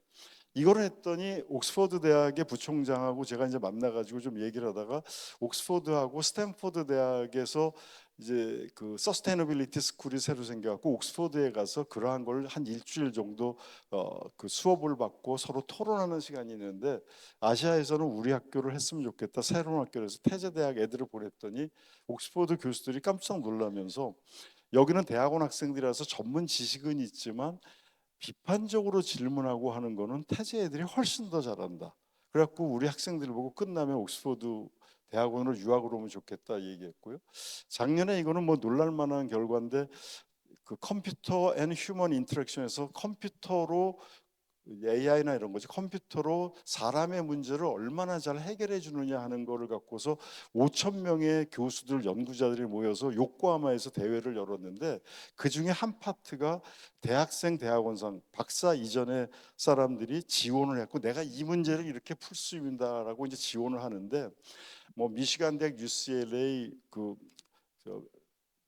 이걸 했더니 옥스퍼드 대학의 부총장하고 제가 이제 만나가지고 좀 얘기를 하다가 옥스퍼드하고 스탠포드 대학에서 이제 그 서스테이너빌리티 스쿨이 새로 생겨갖고 옥스퍼드에 가서 그러한 걸 한 일주일 정도 그 수업을 받고 서로 토론하는 시간이 있는데, 아시아에서는 우리 학교를 했으면 좋겠다, 새로운 학교에서 태제대학 애들을 보냈더니 옥스퍼드 교수들이 깜짝 놀라면서 여기는 대학원 학생들이라서 전문 지식은 있지만 비판적으로 질문하고 하는 거는 태제 애들이 훨씬 더 잘한다. 그래갖고 우리 학생들 보고 끝나면 옥스퍼드 대학원으로 유학을 오면 좋겠다 얘기했고요. 작년에 이거는 뭐 놀랄만한 결과인데 그 컴퓨터 앤 휴먼 인터랙션에서 컴퓨터로 AI나 이런 거지 컴퓨터로 사람의 문제를 얼마나 잘 해결해 주느냐 하는 거를 갖고서 5천 명의 교수들 연구자들이 모여서 요코하마에서 대회를 열었는데 그 중에 한 파트가 대학생 대학원상 박사 이전의 사람들이 지원을 했고 내가 이 문제를 이렇게 풀 수 있다라고 이제 지원을 하는데, 뭐 미시간 대학 UCLA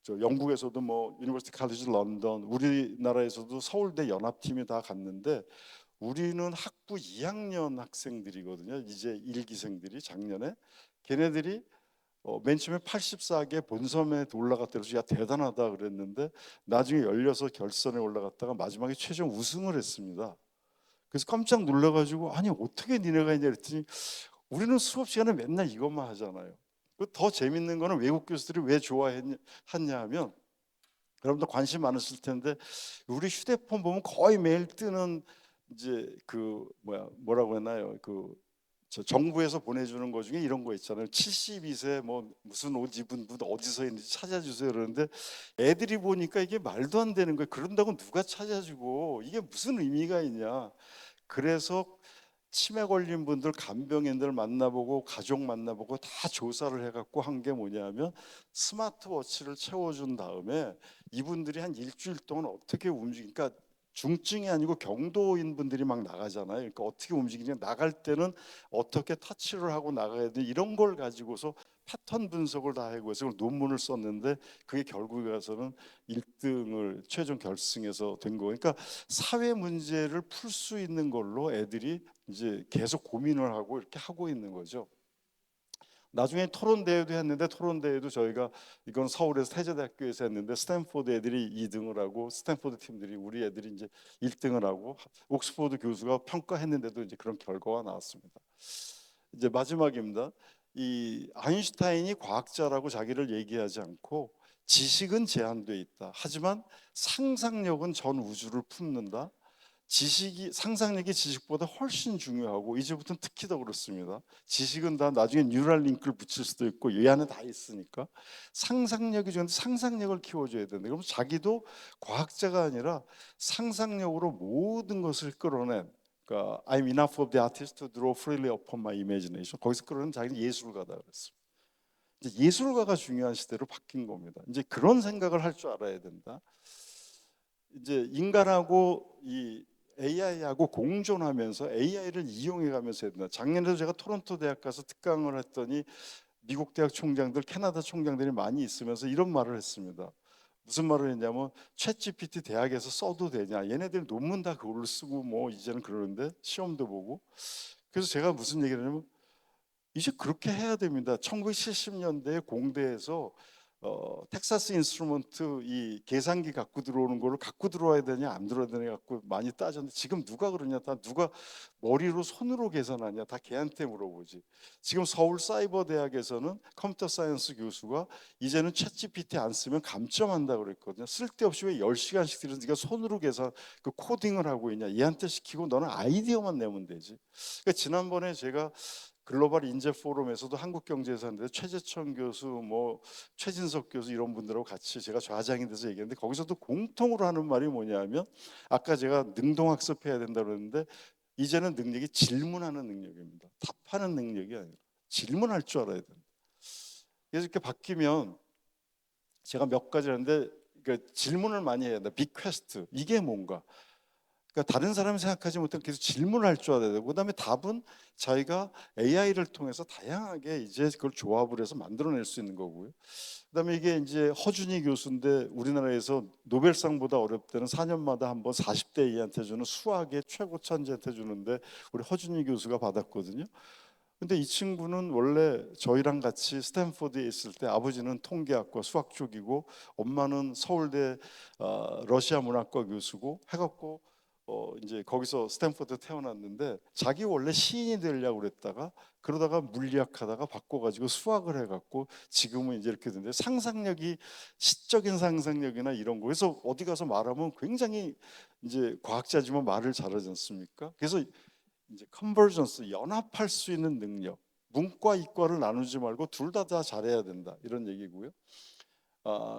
저 영국에서도 뭐 유니버시티 칼리지 런던, 우리나라에서도 서울대 연합팀이 다 갔는데 우리는 학부 2학년 학생들이거든요. 이제 1기생들이 작년에 걔네들이 맨 처음에 84개 본선에 올라갔다 그래서 야 대단하다 그랬는데 나중에 열려서 결선에 올라갔다가 마지막에 최종 우승을 했습니다. 그래서 깜짝 놀라가지고 아니 어떻게 니네가 했냐 그랬더니 우리는 수업 시간에 맨날 이것만 하잖아요. 더 재밌는 거는 외국 교수들이 왜 좋아했냐 하면 여러분도 관심 많으실 텐데 우리 휴대폰 보면 거의 매일 뜨는 이제 그 뭐라고 했나요? 그 저 정부에서 보내주는 거 중에 이런 거 있잖아요. 72세 뭐 무슨 옷 입은 분 어디서 있는지 찾아주세요 그러는데 애들이 보니까 이게 말도 안 되는 거예요. 그런다고 누가 찾아주고 이게 무슨 의미가 있냐. 그래서 치매 걸린 분들, 간병인들 만나보고 가족 만나보고 다 조사를 해갖고 한 게 뭐냐면 스마트워치를 채워준 다음에 이분들이 한 일주일 동안 어떻게 움직이니까 중증이 아니고 경도인 분들이 막 나가잖아요. 그러니까 어떻게 움직이냐, 나갈 때는 어떻게 터치를 하고 나가야 돼, 이런 걸 가지고서 패턴 분석을 다 하고 해서 논문을 썼는데 그게 결국에 가서는 1등을 최종 결승에서 된 거예요. 그러니까 사회 문제를 풀 수 있는 걸로 애들이 이제 계속 고민을 하고 이렇게 하고 있는 거죠. 나중에 토론 대회도 했는데 토론 대회도 저희가 이건 서울에서 태제대학교에서 했는데 스탠포드 애들이 2등을 하고 스탠포드 팀들이 우리 애들이 이제 1등을 하고 옥스퍼드 교수가 평가했는데도 이제 그런 결과가 나왔습니다. 이제 마지막입니다. 이 아인슈타인이 과학자라고 자기를 얘기하지 않고 지식은 제한돼 있다. 하지만 상상력은 전 우주를 품는다. 지식이 상상력이 지식보다 훨씬 중요하고 이제부터는 특히 더 그렇습니다. 지식은 다 나중에 뉴럴 링크를 붙일 수도 있고 이 안에 다 있으니까 상상력이 좋은데 상상력을 키워줘야 된다. 그럼 자기도 과학자가 아니라 상상력으로 모든 것을 끌어낸, 그러니까 I'm enough of the artist to draw freely upon my imagination. 거기서 끌어낸 자기는 예술가다 그랬어요. 이제 예술가가 중요한 시대로 바뀐 겁니다. 이제 그런 생각을 할 줄 알아야 된다. 이제 인간하고 이 AI하고 공존하면서 AI를 이용해 가면서 해야 된다. 작년에도 제가 토론토 대학 가서 특강을 했더니 미국 대학 총장들, 캐나다 총장들이 많이 있으면서 이런 말을 했습니다. 무슨 말을 했냐면 챗GPT 대학에서 써도 되냐? 얘네들 논문 다 그걸로 쓰고 뭐 이제는 그러는데 시험도 보고. 그래서 제가 무슨 얘기를 하냐면 이제 그렇게 해야 됩니다. 1970년대에 공대에서 텍사스 인스트루먼트 이 계산기 갖고 들어오는 거를 갖고 들어와야 되냐 안 들어야 되냐 갖고 많이 따졌는데 지금 누가 그러냐, 다 누가 머리로 손으로 계산하냐, 다 걔한테 물어보지. 지금 서울 사이버 대학에서는 컴퓨터 사이언스 교수가 이제는 챗 GPT 안 쓰면 감점한다 그랬거든요. 쓸데없이 왜 10시간씩 들여서 네가 손으로 계산 그 코딩을 하고 있냐, 얘한테 시키고 너는 아이디어만 내면 되지. 그러니까 지난번에 제가 글로벌 인재 포럼에서도 한국경제에서 하는데 최재천 교수, 뭐 최진석 교수 이런 분들하고 같이 제가 좌장이 돼서 얘기했는데 거기서도 공통으로 하는 말이 뭐냐면 아까 제가 능동학습해야 된다 그랬는데 이제는 능력이 질문하는 능력입니다. 답하는 능력이 아니라 질문할 줄 알아야 된다. 그래서 이렇게 바뀌면 제가 몇 가지 하는데 그러니까 질문을 많이 해야 된다. 빅퀘스트 이게 뭔가, 그러니까 다른 사람이 생각하지 못한 계속 질문할 줄 알아야 되고, 그다음에 답은 저희가 AI를 통해서 다양하게 이제 그걸 조합을 해서 만들어낼 수 있는 거고요. 그다음에 이게 이제 허준희 교수인데 우리나라에서 노벨상보다 어렵다는 4년마다 한번 40대 이한테 주는 수학의 최고 천재한테 주는데 우리 허준희 교수가 받았거든요. 근데 이 친구는 원래 저희랑 같이 스탠포드에 있을 때 아버지는 통계학과 수학 쪽이고 엄마는 서울대 러시아 문학과 교수고 해갖고 이제 거기서 스탠포드 태어났는데 자기 원래 시인이 되려고 그랬다가 그러다가 물리학 하다가 바꿔가지고 수학을 해갖고 지금은 이제 이렇게 됐는데 상상력이 시적인 상상력이나 이런 거 그래서 어디 가서 말하면 굉장히 이제 과학자지만 말을 잘하지 않습니까? 그래서 이제 컨버전스 연합할 수 있는 능력, 문과 이과를 나누지 말고 둘 다 잘해야 된다 이런 얘기고요.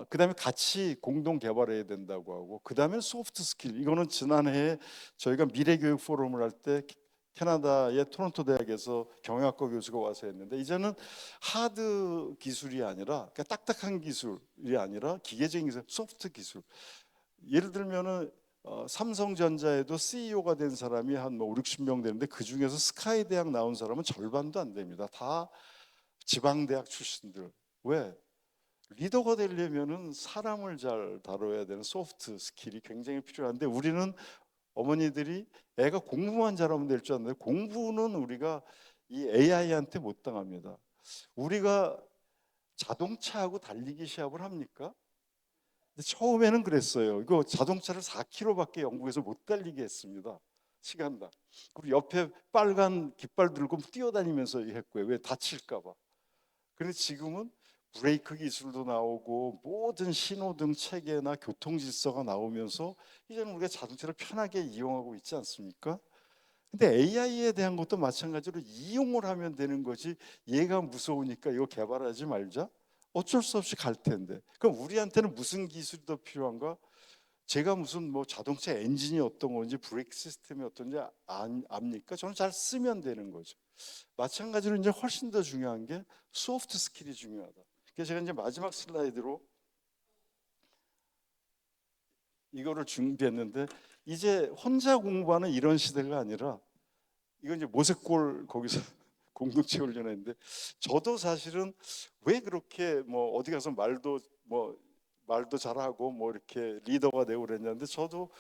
그다음에 같이 공동 개발해야 된다고 하고, 그다음에 소프트 스킬, 이거는 지난해에 저희가 미래교육 포럼을 할 때 캐나다의 토론토 대학에서 경영학과 교수가 와서 했는데 이제는 하드 기술이 아니라 그러니까 딱딱한 기술이 아니라 기계적인 기술, 소프트 기술. 예를 들면은 삼성전자에도 CEO가 된 사람이 한 뭐 5, 60명 되는데 그 중에서 스카이 대학 나온 사람은 절반도 안 됩니다. 다 지방 대학 출신들. 왜? 리더가 되려면은 사람을 잘 다뤄야 되는 소프트 스킬이 굉장히 필요한데 우리는 어머니들이 애가 공부만 잘하면 될 줄 아는데 공부는 우리가 이 AI한테 못 당합니다. 우리가 자동차하고 달리기 시합을 합니까? 근데 처음에는 그랬어요. 이거 자동차를 4km밖에 영국에서 못 달리게 했습니다. 시간당. 그리고 옆에 빨간 깃발 들고 뛰어다니면서 했고요. 왜? 다칠까 봐. 그런데 지금은 브레이크 기술도 나오고 모든 신호등 체계나 교통 질서가 나오면서 이제는 우리가 자동차를 편하게 이용하고 있지 않습니까? 근데 AI에 대한 것도 마찬가지로 이용을 하면 되는 거지, 얘가 무서우니까 이거 개발하지 말자? 어쩔 수 없이 갈 텐데. 그럼 우리한테는 무슨 기술이 더 필요한가? 제가 무슨 뭐 자동차 엔진이 어떤 건지 브레이크 시스템이 어떤지 압니까? 저는 잘 쓰면 되는 거죠. 마찬가지로 이제 훨씬 더 중요한 게 소프트 스킬이 중요하다. 그래서 제가 이제 마지막 슬라이드로 이거를 준비했는데 이제 혼자 공부하는 이런 시대가 아니라 이건 이제 모색골 거기서 공동체 훈련했는데 저도 사실은 왜 그렇게 뭐 어디 가서 말도 잘하고 뭐 이렇게 리더가 되고 그랬냐는데 저도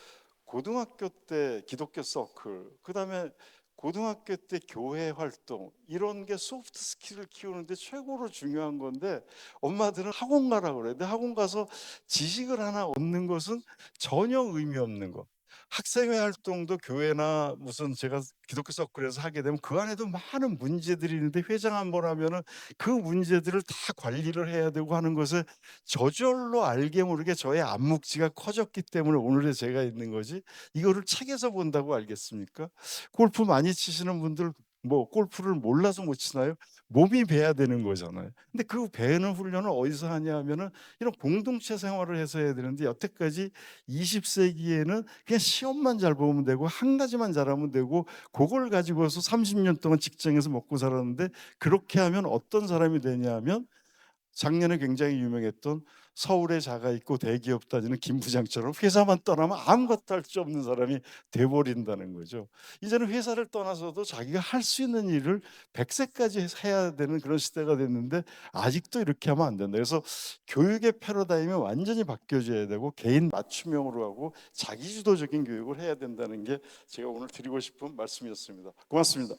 고등학교 때 기독교 서클, 그다음에 고등학교 때 교회 활동 이런 게 소프트 스킬을 키우는데 최고로 중요한 건데 엄마들은 학원 가라 그래. 근데 학원 가서 지식을 하나 얻는 것은 전혀 의미 없는 거. 학생회 활동도 교회나 무슨 제가 기독교 서클에서 하게 되면 그 안에도 많은 문제들이 있는데 회장 한 번 하면은 그 문제들을 다 관리를 해야 되고 하는 것을 저절로 알게 모르게 저의 안목지가 커졌기 때문에 오늘의 제가 있는 거지, 이거를 책에서 본다고 알겠습니까? 골프 많이 치시는 분들 뭐 골프를 몰라서 못 치나요? 몸이 배야 되는 거잖아요. 근데 그 배는 훈련을 어디서 하냐 하면은 이런 공동체 생활을 해서 해야 되는데 여태까지 20세기에는 그냥 시험만 잘 보면 되고 한 가지만 잘하면 되고 그걸 가지고서 30년 동안 직장에서 먹고 살았는데, 그렇게 하면 어떤 사람이 되냐 하면 작년에 굉장히 유명했던 서울에 자가 있고 대기업 다니는 김 부장처럼 회사만 떠나면 아무것도 할 수 없는 사람이 돼 버린다는 거죠. 이제는 회사를 떠나서도 자기가 할 수 있는 일을 100 세까지 해야 되는 그런 시대가 됐는데 아직도 이렇게 하면 안 된다. 그래서 교육의 패러다임이 완전히 바뀌어져야 되고 개인 맞춤형으로 하고 자기 주도적인 교육을 해야 된다는 게 제가 오늘 드리고 싶은 말씀이었습니다. 고맙습니다.